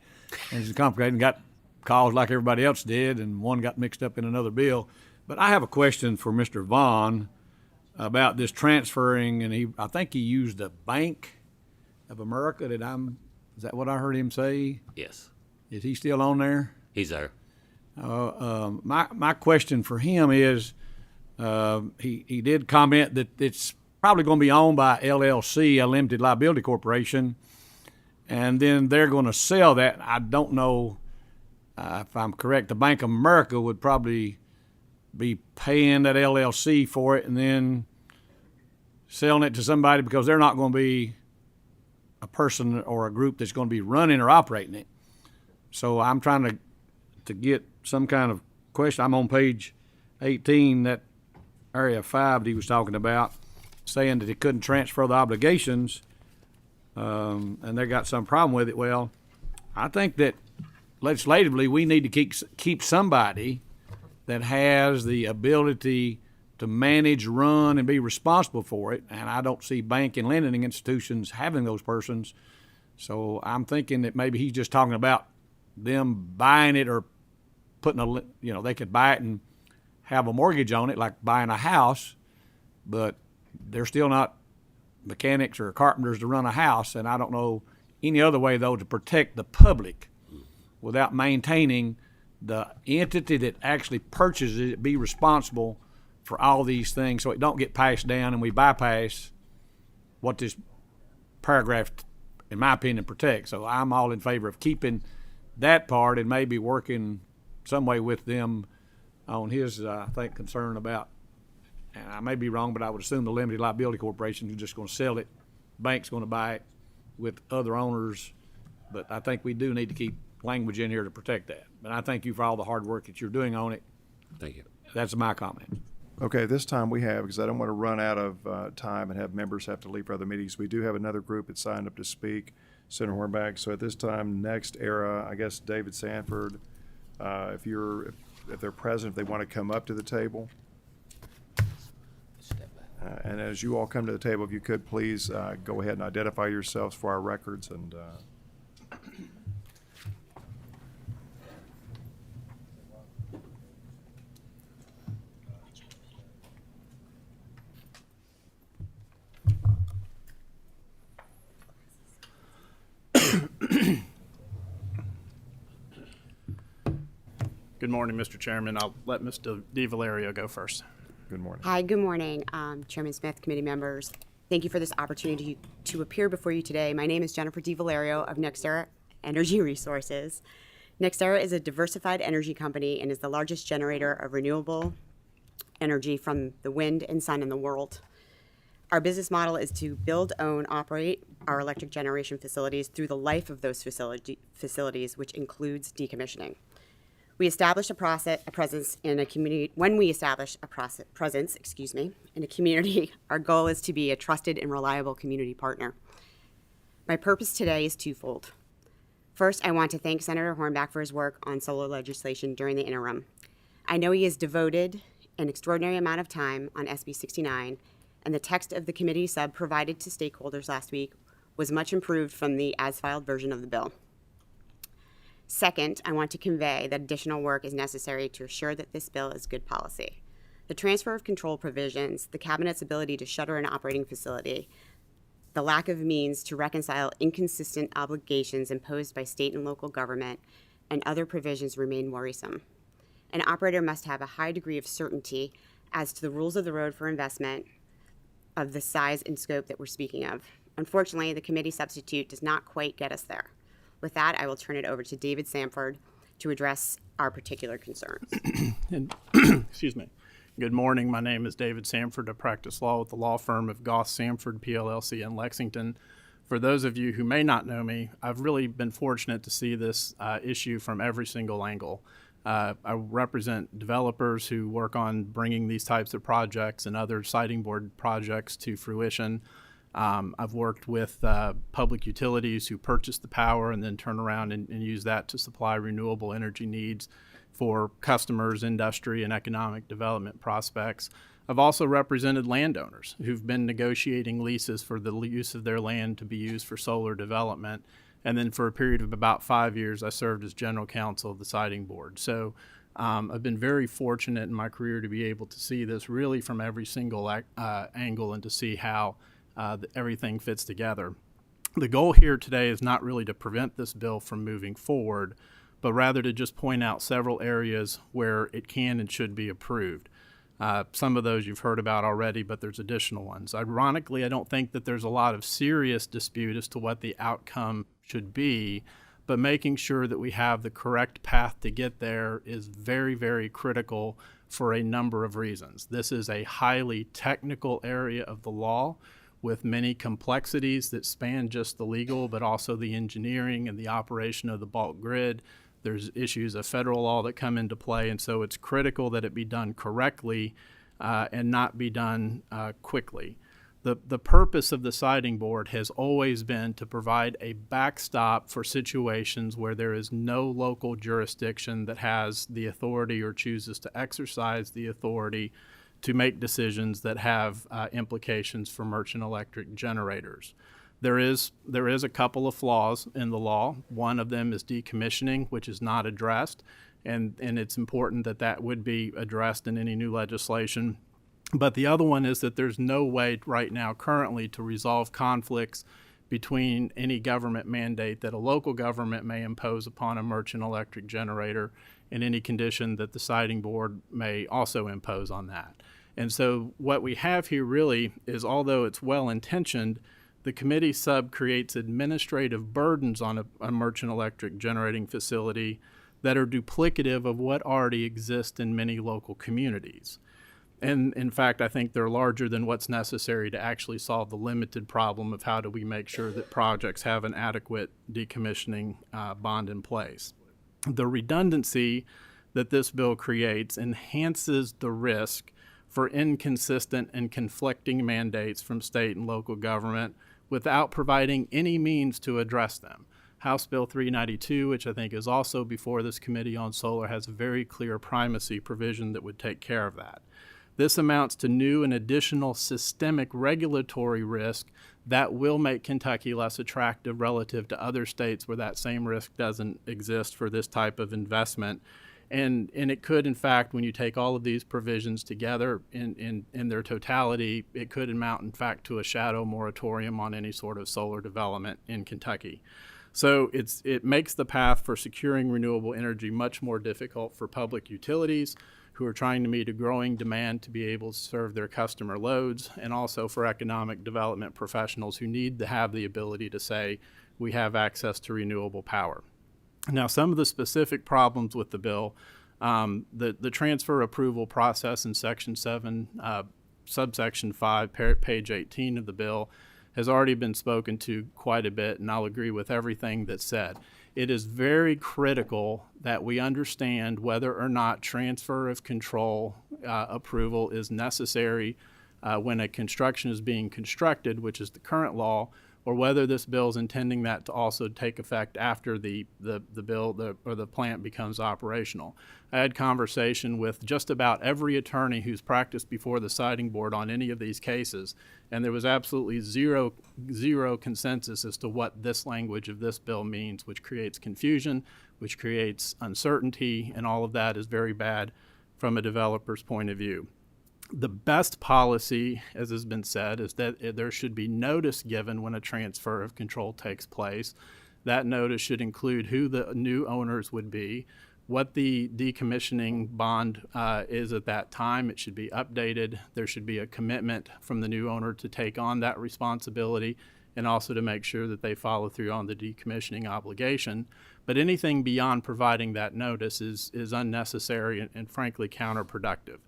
and it's complicated and got calls like everybody else did, and one got mixed up in another bill. But I have a question for Mr. Vaughn about this transferring, and I think he used the Bank of America. Is that what I heard him say? Yes. Is he still on there? He's there. My question for him is, he did comment that it's probably going to be owned by LLC, a limited liability corporation, and then they're going to sell that. I don't know if I'm correct. The Bank of America would probably be paying that LLC for it and then selling it to somebody, because they're not going to be a person or a group that's going to be running or operating it. So I'm trying to get some kind of question. I'm on page 18, that area 5 that he was talking about, saying that he couldn't transfer the obligations, and they got some problem with it. Well, I think that legislatively we need to keep somebody that has the ability to manage, run, and be responsible for it, and I don't see bank and lending institutions having those persons. So I'm thinking that maybe he's just talking about them buying it or putting they could buy it and have a mortgage on it, like buying a house, but they're still not mechanics or carpenters to run a house. And I don't know any other way, though, to protect the public without maintaining the entity that actually purchases it be responsible for all these things, so it don't get passed down and we bypass what this paragraph, in my opinion, protects. So I'm all in favor of keeping that part and maybe working some way with them on his, I think, concern about, and I may be wrong, but I would assume the limited liability corporation is just going to sell it. Bank's going to buy it with other owners, but I think we do need to keep language in here to protect that. But I thank you for all the hard work that you're doing on it. Thank you. That's my comment. Okay, this time we have, because I don't want to run out of time and have members have to leave for other meetings, we do have another group that signed up to speak, Senator Hornbeck. So at this time, next era, I guess David Sanford, if they're present, if they want to come up to the table. And as you all come to the table, if you could please go ahead and identify yourselves for our records, and Good morning, Mr. Chairman. I'll let Mr. DiValerio go first. Good morning. Hi, good morning, Chairman Smith, committee members. Thank you for this opportunity to appear before you today. My name is Jennifer DiValerio of NextEra Energy Resources. NextEra is a diversified energy company and is the largest generator of renewable energy from the wind and sun in the world. Our business model is to build, own, operate our electric generation facilities through the life of those facilities, which includes decommissioning. We establish a presence in a community. When we establish a presence, in a community, our goal is to be a trusted and reliable community partner. My purpose today is twofold. First, I want to thank Senator Hornback for his work on solar legislation during the interim. I know he has devoted an extraordinary amount of time on SB 69, and the text of the committee sub provided to stakeholders last week was much improved from the as-filed version of the bill. Second, I want to convey that additional work is necessary to assure that this bill is good policy. The transfer of control provisions, the Cabinet's ability to shutter an operating facility, the lack of means to reconcile inconsistent obligations imposed by state and local government, and other provisions remain worrisome. An operator must have a high degree of certainty as to the rules of the road for investment of the size and scope that we're speaking of. Unfortunately, the committee substitute does not quite get us there. With that, I will turn it over to David Samford to address our particular concerns. Excuse me. Good morning. My name is David Samford. I practice law with the law firm of Goss Samford, PLLC in Lexington. For those of you who may not know me, I've really been fortunate to see this issue from every single angle. I represent developers who work on bringing these types of projects and other siting board projects to fruition. I've worked with public utilities who purchase the power and then turn around and use that to supply renewable energy needs for customers, industry, and economic development prospects. I've also represented landowners who've been negotiating leases for the use of their land to be used for solar development. And then for a period of about 5 years, I served as general counsel of the siting board. So I've been very fortunate in my career to be able to see this really from every single angle and to see how everything fits together. The goal here today is not really to prevent this bill from moving forward, but rather to just point out several areas where it can and should be approved. Some of those you've heard about already, but there's additional ones. Ironically, I don't think that there's a lot of serious dispute as to what the outcome should be, but making sure that we have the correct path to get there is very, very critical for a number of reasons. This is a highly technical area of the law with many complexities that span just the legal, but also the engineering and the operation of the bulk grid. There's issues of federal law that come into play, and so it's critical that it be done correctly and not be done quickly. The purpose of the siting board has always been to provide a backstop for situations where there is no local jurisdiction that has the authority or chooses to exercise the authority to make decisions that have implications for merchant electric generators. There is a couple of flaws in the law. One of them is decommissioning, which is not addressed, and it's important that that would be addressed in any new legislation. But the other one is that there's no way right now currently to resolve conflicts between any government mandate that a local government may impose upon a merchant electric generator and any condition that the siting board may also impose on that. And so what we have here really is, although it's well-intentioned, the committee sub creates administrative burdens on a merchant electric generating facility that are duplicative of what already exists in many local communities. And in fact, I think they're larger than what's necessary to actually solve the limited problem of how do we make sure that projects have an adequate decommissioning bond in place. The redundancy that this bill creates enhances the risk for inconsistent and conflicting mandates from state and local government without providing any means to address them. House Bill 392, which I think is also before this committee on solar, has a very clear primacy provision that would take care of that. This amounts to new and additional systemic regulatory risk that will make Kentucky less attractive relative to other states where that same risk doesn't exist for this type of investment. And it could, in fact, when you take all of these provisions together in their totality, it could amount, in fact, to a shadow moratorium on any sort of solar development in Kentucky. So it makes the path for securing renewable energy much more difficult for public utilities who are trying to meet a growing demand to be able to serve their customer loads, and also for economic development professionals who need to have the ability to say, we have access to renewable power. Now, some of the specific problems with the bill, the transfer approval process in Section 7, subsection 5, page 18 of the bill, has already been spoken to quite a bit, and I'll agree with everything that's said. It is very critical that we understand whether or not transfer of control approval is necessary when a construction is being constructed, which is the current law, or whether this bill is intending that to also take effect after the plant becomes operational. I had conversation with just about every attorney who's practiced before the siting board on any of these cases, and there was absolutely zero consensus as to what this language of this bill means, which creates confusion, which creates uncertainty, and all of that is very bad from a developer's point of view. The best policy, as has been said, is that there should be notice given when a transfer of control takes place. That notice should include who the new owners would be, what the decommissioning bond is at that time. It should be updated. There should be a commitment from the new owner to take on that responsibility and also to make sure that they follow through on the decommissioning obligation. But anything beyond providing that notice is unnecessary and frankly counterproductive.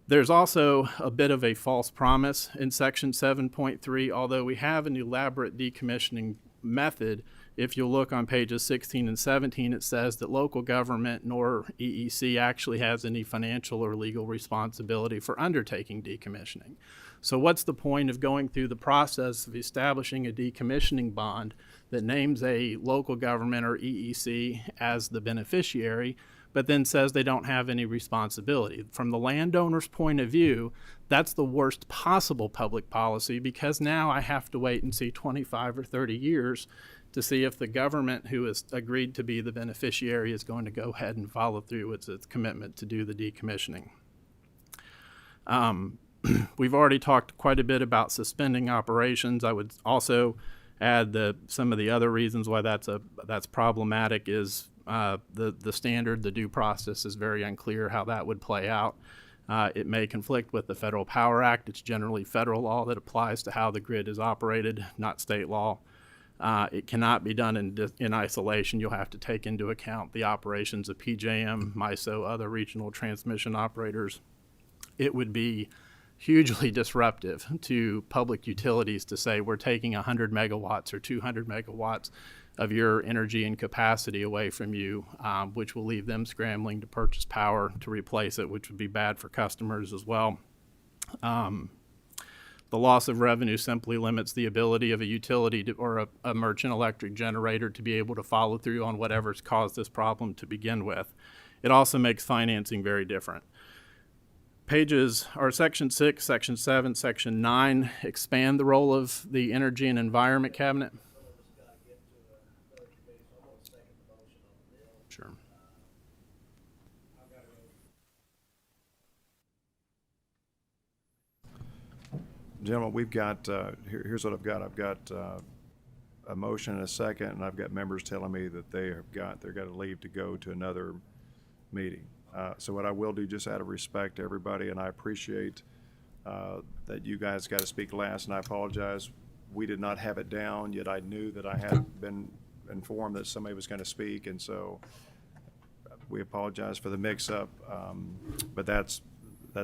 There's also a bit of a false promise in Section 7.3. Although we have an elaborate decommissioning method, if you look on pages 16 and 17, it says that local government nor EEC actually has any financial or legal responsibility for undertaking decommissioning. So what's the point of going through the process of establishing a decommissioning bond that names a local government or EEC as the beneficiary, but then says they don't have any responsibility? From the landowner's point of view, that's the worst possible public policy, because now I have to wait and see 25 or 30 years to see if the government who has agreed to be the beneficiary is going to go ahead and follow through with its commitment to do the decommissioning. We've already talked quite a bit about suspending operations. I would also add that some of the other reasons why that's problematic is the standard, the due process is very unclear how that would play out. It may conflict with the Federal Power Act. It's generally federal law that applies to how the grid is operated, not state law. It cannot be done in isolation. You'll have to take into account the operations of PJM, MISO, other regional transmission operators. It would be hugely disruptive to public utilities to say we're taking 100 megawatts or 200 megawatts of your energy and capacity away from you, which will leave them scrambling to purchase power to replace it, which would be bad for customers as well. The loss of revenue simply limits the ability of a utility or a merchant electric generator to be able to follow through on whatever's caused this problem to begin with. It also makes financing very different. Pages are Section 6, Section 7, Section 9 expand the role of the Energy and Environment Cabinet. Sure. Gentlemen, we've got, here's what I've got. I've got a motion and a second, and I've got members telling me that they're got to leave to go to another meeting. So what I will do, just out of respect to everybody, and I appreciate that you guys got to speak last, and I apologize. We did not have it down, yet I knew that I had been informed that somebody was going to speak, and so we apologize for the mix-up, but that's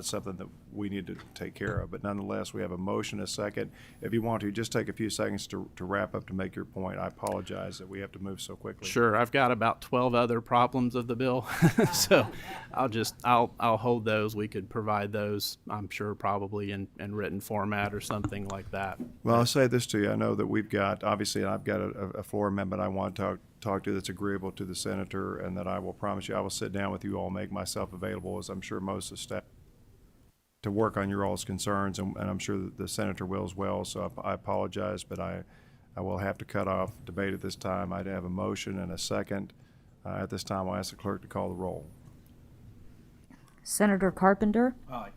something that we need to take care of. But nonetheless, we have a motion, a second. If you want to, just take a few seconds to wrap up to make your point. I apologize that we have to move so quickly. Sure, I've got about 12 other problems of the bill, so I'll hold those. We could provide those, I'm sure, probably in written format or something like that. Well, I'll say this to you. I know that we've got, obviously, I've got a floor amendment I want to talk to that's agreeable to the senator, and that I will promise you I will sit down with you all, make myself available, as I'm sure most of the staff, to work on your all's concerns, and I'm sure that the senator will as well. So I apologize, but I will have to cut off debate at this time. I have a motion and a second. At this time, I'll ask the clerk to call the roll. Senator Carpenter. Aye.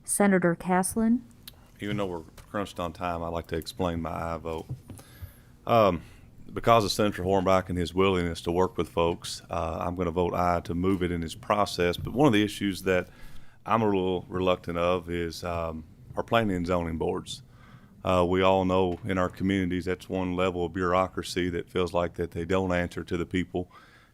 Senator Caslin. Even though we're crunched on time, I'd like to explain my aye vote. because of Senator Hornback and his willingness to work with folks, I'm going to vote aye to move it in this process. But one of the issues that I'm a little reluctant of is our planning and zoning boards. We all know in our communities that's one level of bureaucracy that feels like that they don't answer to the people,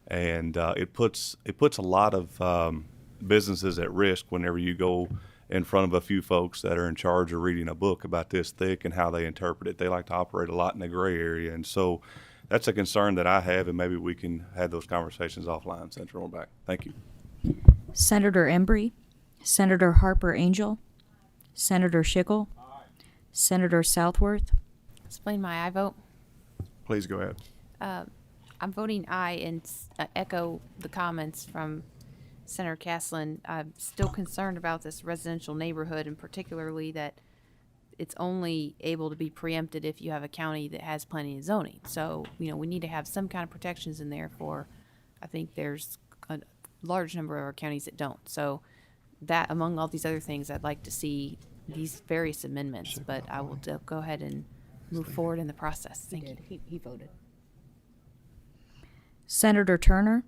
and it puts a lot of businesses at risk whenever you go in front of a few folks that are in charge of reading a book about this thick and how they interpret it. They like to operate a lot in the gray area, and so that's a concern that I have, and maybe we can have those conversations offline. Senator Hornback, thank you. Senator Embry, Senator Harper Angel, Senator Schickel, Senator Southworth, Explain my aye vote. Please go ahead. I'm voting aye and echo the comments from Senator Caslin. I'm still concerned about this residential neighborhood, and particularly that it's only able to be preempted if you have a county that has plenty of zoning. So, we need to have some kind of protections in there for, I think there's a large number of our counties that don't. So that, among all these other things, I'd like to see these various amendments, but I will go ahead and move forward in the process. Thank you. He voted. Senator Turner,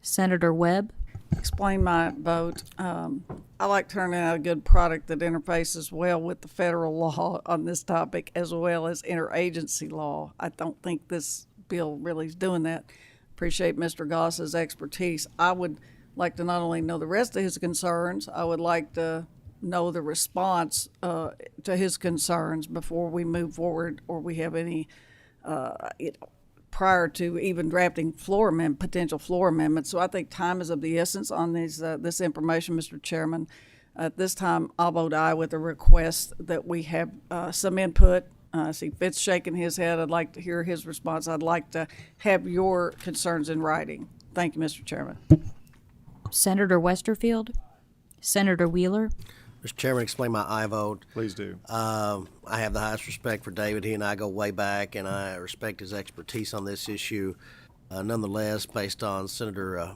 Senator Webb, Explain my vote. I like turning out a good product that interfaces well with the federal law on this topic as well as interagency law. I don't think this bill really is doing that. Appreciate Mr. Goss's expertise. I would like to not only know the rest of his concerns, I would like to know the response to his concerns before we move forward or we have any prior to even drafting potential floor amendments. So I think time is of the essence on this information, Mr. Chairman. At this time, I'll vote aye with a request that we have some input. I see Fitz shaking his head. I'd like to hear his response. I'd like to have your concerns in writing. Thank you, Mr. Chairman. Senator Westerfield, Senator Wheeler, Mr. Chairman, explain my aye vote. Please do. I have the highest respect for David. He and I go way back, and I respect his expertise on this issue. Nonetheless, based on Senator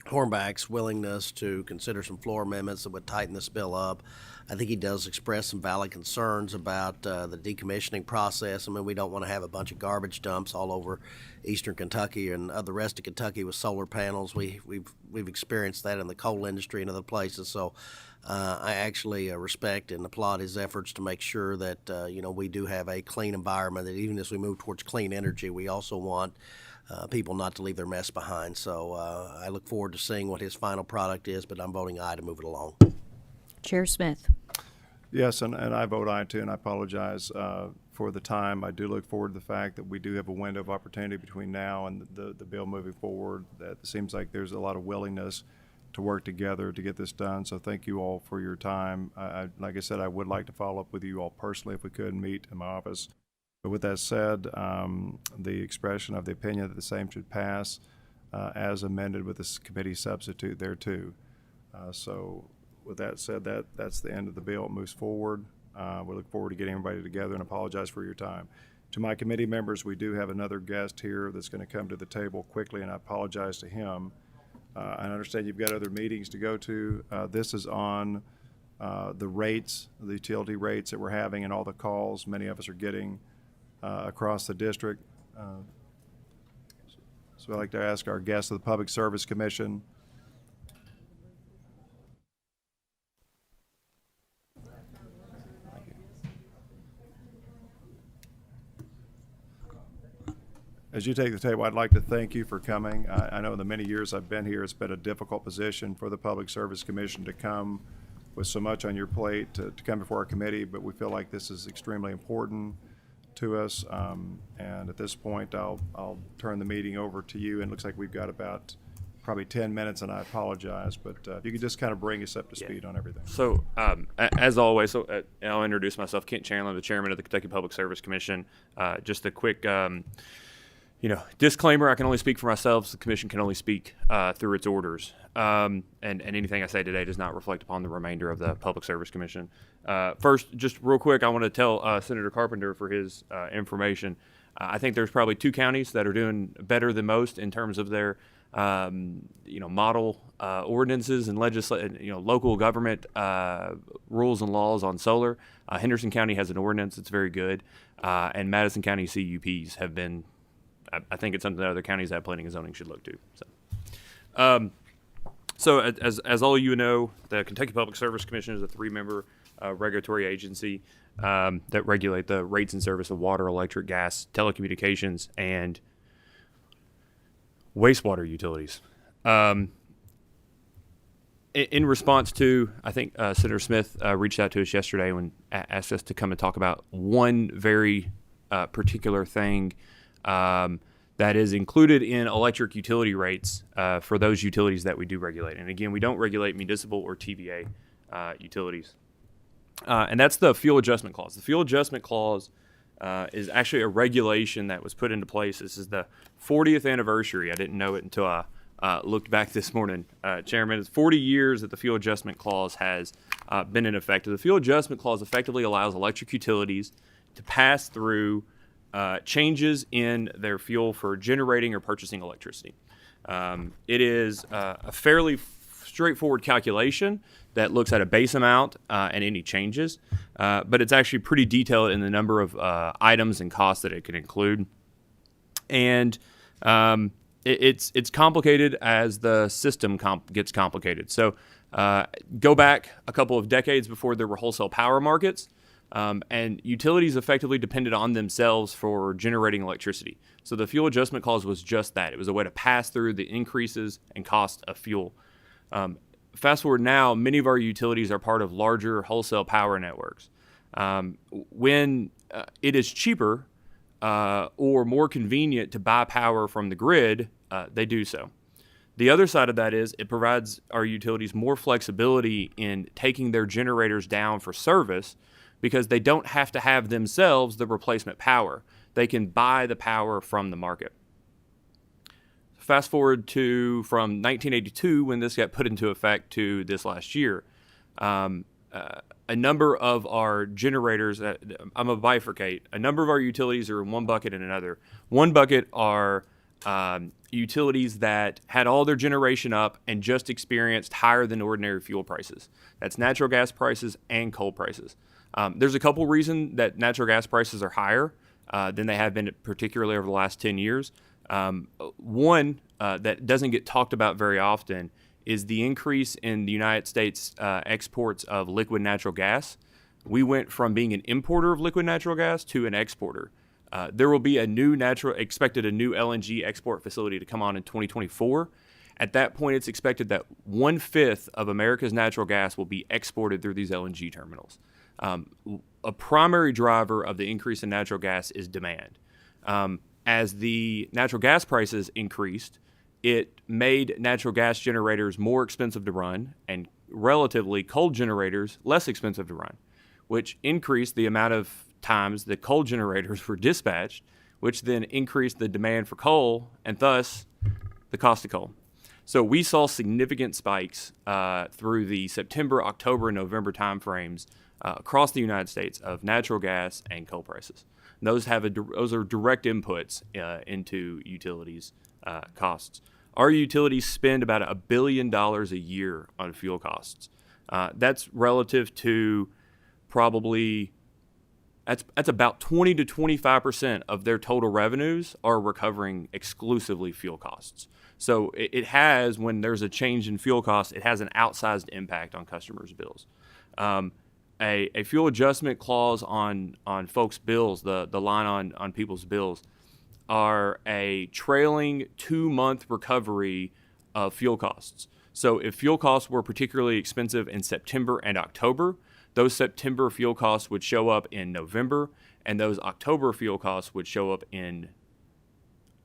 Hornback's willingness to consider some floor amendments that would tighten this bill up, I think he does express some valid concerns about the decommissioning process. I mean, we don't want to have a bunch of garbage dumps all over eastern Kentucky and the rest of Kentucky with solar panels. We've experienced that in the coal industry and other places. So I actually respect and applaud his efforts to make sure that we do have a clean environment. That even as we move towards clean energy, we also want people not to leave their mess behind. So I look forward to seeing what his final product is. But I'm voting aye to move it along. Chair Smith. Yes, and I vote aye too, and I apologize for the time. I do look forward to the fact that we do have a window of opportunity between now and the bill moving forward. That it seems like there's a lot of willingness to work together to get this done. So thank you all for your time. Like I said, I would like to follow up with you all personally if we could meet in my office. But with that said, the expression of the opinion that the same should pass as amended with this committee substitute there too. So with that said, that's the end of the bill. It moves forward. We look forward to getting everybody together and apologize for your time. To my committee members, we do have another guest here that's going to come to the table quickly, and I apologize to him. I understand you've got other meetings to go to. This is on the rates, the utility rates that we're having and all the calls many of us are getting across the district. So I'd like to ask our guest of the Public Service Commission, as you take the table, I'd like to thank you for coming. I know in the many years I've been here, it's been a difficult position for the Public Service Commission to come with so much on your plate to come before our committee, but we feel like this is extremely important to us. And at this point, I'll turn the meeting over to you. And it looks like we've got about probably 10 minutes, and I apologize, but if you could just kind of bring us up to speed on everything. So, as always, I'll introduce myself, Kent Chandler, the chairman of the Kentucky Public Service Commission. Just a quick disclaimer, I can only speak for myself. The commission can only speak through its orders. And anything I say today does not reflect upon the remainder of the Public Service Commission. First, just real quick, I want to tell Senator Carpenter for his information. I think there's probably two counties that are doing better than most in terms of their model ordinances and local government rules and laws on solar. Henderson County has an ordinance that's very good, and Madison County CUPs have been. I think it's something that other counties that have planning and zoning should look to. So, as all you know, the Kentucky Public Service Commission is a 3-member regulatory agency that regulate the rates and service of water, electric, gas, telecommunications, and wastewater utilities. In response to, I think Senator Smith reached out to us yesterday and asked us to come and talk about one very particular thing that is included in electric utility rates for those utilities that we do regulate. And again, we don't regulate municipal or TVA utilities. And that's the fuel adjustment clause. The fuel adjustment clause is actually a regulation that was put into place. This is the 40th anniversary. I didn't know it until I looked back this morning, Chairman. It's 40 years that the fuel adjustment clause has been in effect. The fuel adjustment clause effectively allows electric utilities to pass through changes in their fuel for generating or purchasing electricity. It is a fairly straightforward calculation that looks at a base amount and any changes, but it's actually pretty detailed in the number of items and costs that it can include. And it's complicated as the system gets complicated. So go back a couple of decades before there were wholesale power markets. And utilities effectively depended on themselves for generating electricity. So the fuel adjustment clause was just that. It was a way to pass through the increases in cost of fuel. Fast forward now, many of our utilities are part of larger wholesale power networks. When it is cheaper or more convenient to buy power from the grid, they do so. The other side of that is it provides our utilities more flexibility in taking their generators down for service, because they don't have to have themselves the replacement power. They can buy the power from the market. Fast forward to from 1982, when this got put into effect, to this last year. A number of our generators, I'm going to bifurcate, a number of our utilities are in one bucket and another. One bucket are utilities that had all their generation up and just experienced higher than ordinary fuel prices. That's natural gas prices and coal prices. There's a couple reasons that natural gas prices are higher than they have been, particularly over the last 10 years. One that doesn't get talked about very often is the increase in the United States exports of liquid natural gas. We went from being an importer of liquid natural gas to an exporter. There will be expected a new LNG export facility to come on in 2024. At that point, it's expected that 1/5 of America's natural gas will be exported through these LNG terminals. A primary driver of the increase in natural gas is demand. As the natural gas prices increased, it made natural gas generators more expensive to run and relatively coal generators less expensive to run, which increased the amount of times that coal generators were dispatched, which then increased the demand for coal and thus the cost of coal. So we saw significant spikes through the September, October, and November timeframes across the United States of natural gas and coal prices. And those are direct inputs into utilities costs. Our utilities spend about $1 billion a year on fuel costs. That's relative to probably that's about 20 to 25% of their total revenues are recovering exclusively fuel costs. So it has, when there's a change in fuel costs, it has an outsized impact on customers' bills. A fuel adjustment clause on folks' bills, the line on people's bills, are a trailing 2-month recovery of fuel costs. So if fuel costs were particularly expensive in September and October, those September fuel costs would show up in November, and those October fuel costs would show up in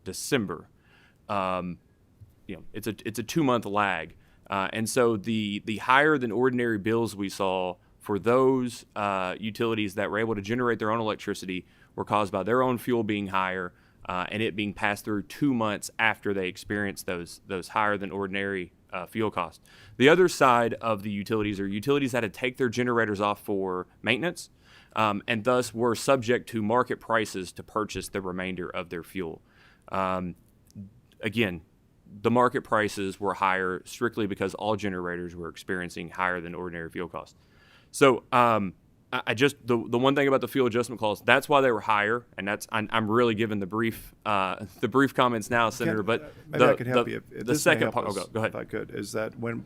December. It's a 2-month lag, and so the higher than ordinary bills we saw for those utilities that were able to generate their own electricity were caused by their own fuel being higher and it being passed through 2 months after they experienced those higher than ordinary fuel costs. The other side of the utilities are utilities that had to take their generators off for maintenance and thus were subject to market prices to purchase the remainder of their fuel. Again, the market prices were higher strictly because all generators were experiencing higher than ordinary fuel costs. So I just the one thing about the fuel adjustment clause, that's why they were higher, and I'm really giving the brief comments now, Senator. But maybe I could help you. The second part, go ahead. If I could, is that when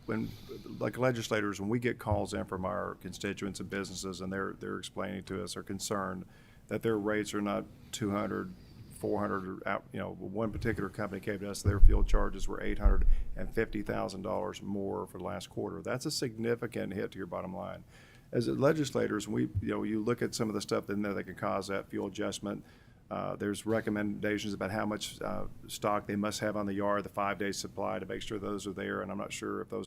like legislators, when we get calls in from our constituents and businesses, and they're explaining to us, are concerned that their rates are not 200, 400, or out. One particular company came to us; their fuel charges were $850,000 more for the last quarter. That's a significant hit to your bottom line. As legislators, you look at some of the stuff in there that can cause that fuel adjustment. There's recommendations about how much stock they must have on the yard, the 5-day supply, to make sure those are there. And I'm not sure if those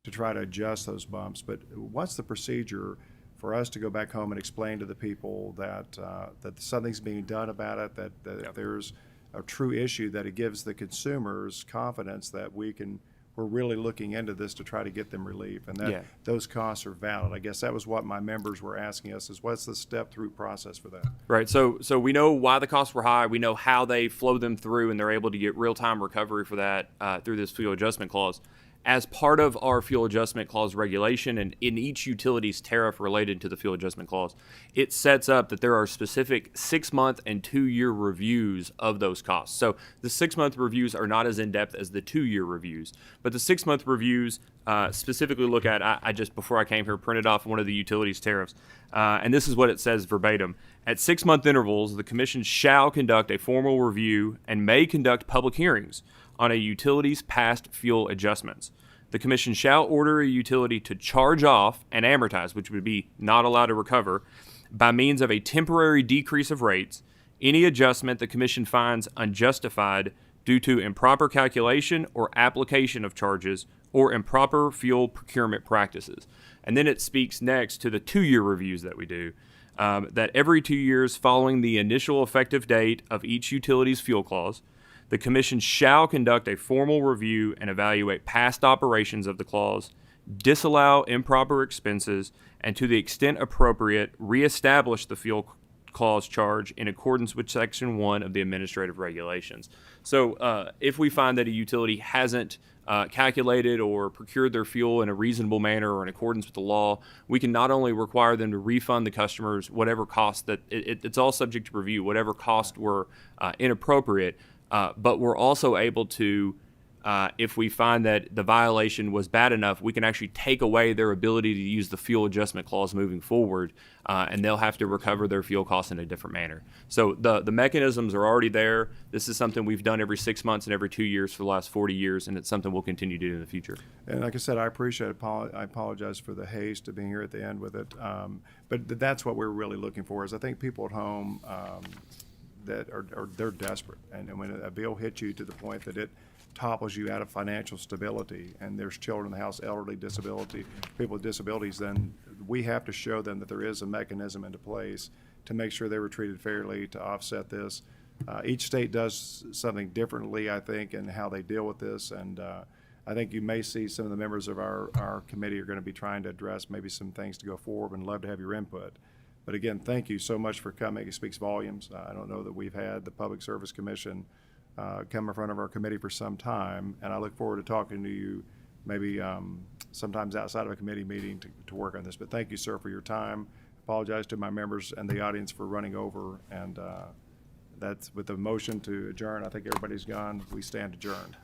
to try to adjust those bumps. But what's the procedure for us to go back home and explain to the people that that something's being done about it, that there's a true issue, that it gives the consumers confidence that we're really looking into this to try to get them relief, and that those costs are valid. I guess that was what my members were asking us, is what's the step-through process for that? Right. So we know why the costs were high. We know how they flow them through, and they're able to get real-time recovery for that through this fuel adjustment clause. As part of our fuel adjustment clause regulation, and in each utility's tariff related to the fuel adjustment clause, it sets up that there are specific 6-month and 2-year reviews of those costs. So the 6-month reviews are not as in-depth as the 2-year reviews, but the 6-month reviews specifically look at, I just, before I came here, printed off one of the utilities tariffs, and this is what it says verbatim. At 6-month intervals, the Commission shall conduct a formal review and may conduct public hearings on a utility's past fuel adjustments. The Commission shall order a utility to charge off and amortize, which would be not allowed to recover, by means of a temporary decrease of rates, any adjustment the Commission finds unjustified due to improper calculation or application of charges or improper fuel procurement practices. And then it speaks next to the 2-year reviews that we do, that every 2 years following the initial effective date of each utility's fuel clause, the Commission shall conduct a formal review and evaluate past operations of the clause, disallow improper expenses, and to the extent appropriate, reestablish the fuel clause charge in accordance with Section 1 of the administrative regulations. So if we find that a utility hasn't calculated or procured their fuel in a reasonable manner or in accordance with the law, we can not only require them to refund the customers whatever cost that it's all subject to review, whatever cost were inappropriate, but we're also able to, if we find that the violation was bad enough, we can actually take away their ability to use the fuel adjustment clause moving forward, and they'll have to recover their fuel costs in a different manner. So the mechanisms are already there. This is something we've done every 6 months and every 2 years for the last 40 years, and it's something we'll continue to do in the future. And like I said, I appreciate it. I apologize for the haste of being here at the end with it. But that's what we're really looking for, is I think people at home that they're desperate. And when a bill hits you to the point that it topples you out of financial stability, and there's children in the house, elderly, disability, people with disabilities, then we have to show them that there is a mechanism into place to make sure they were treated fairly, to offset this. Each state does something differently, I think, in how they deal with this, and I think you may see some of the members of our committee are going to be trying to address maybe some things to go forward, and love to have your input. But again, thank you so much for coming. It speaks volumes. I don't know that we've had the Public Service Commission come in front of our committee for some time, and I look forward to talking to you maybe sometimes outside of a committee meeting to work on this. But thank you, sir, for your time. Apologize to my members and the audience for running over, and that's with the motion to adjourn. I think everybody's gone. We stand adjourned.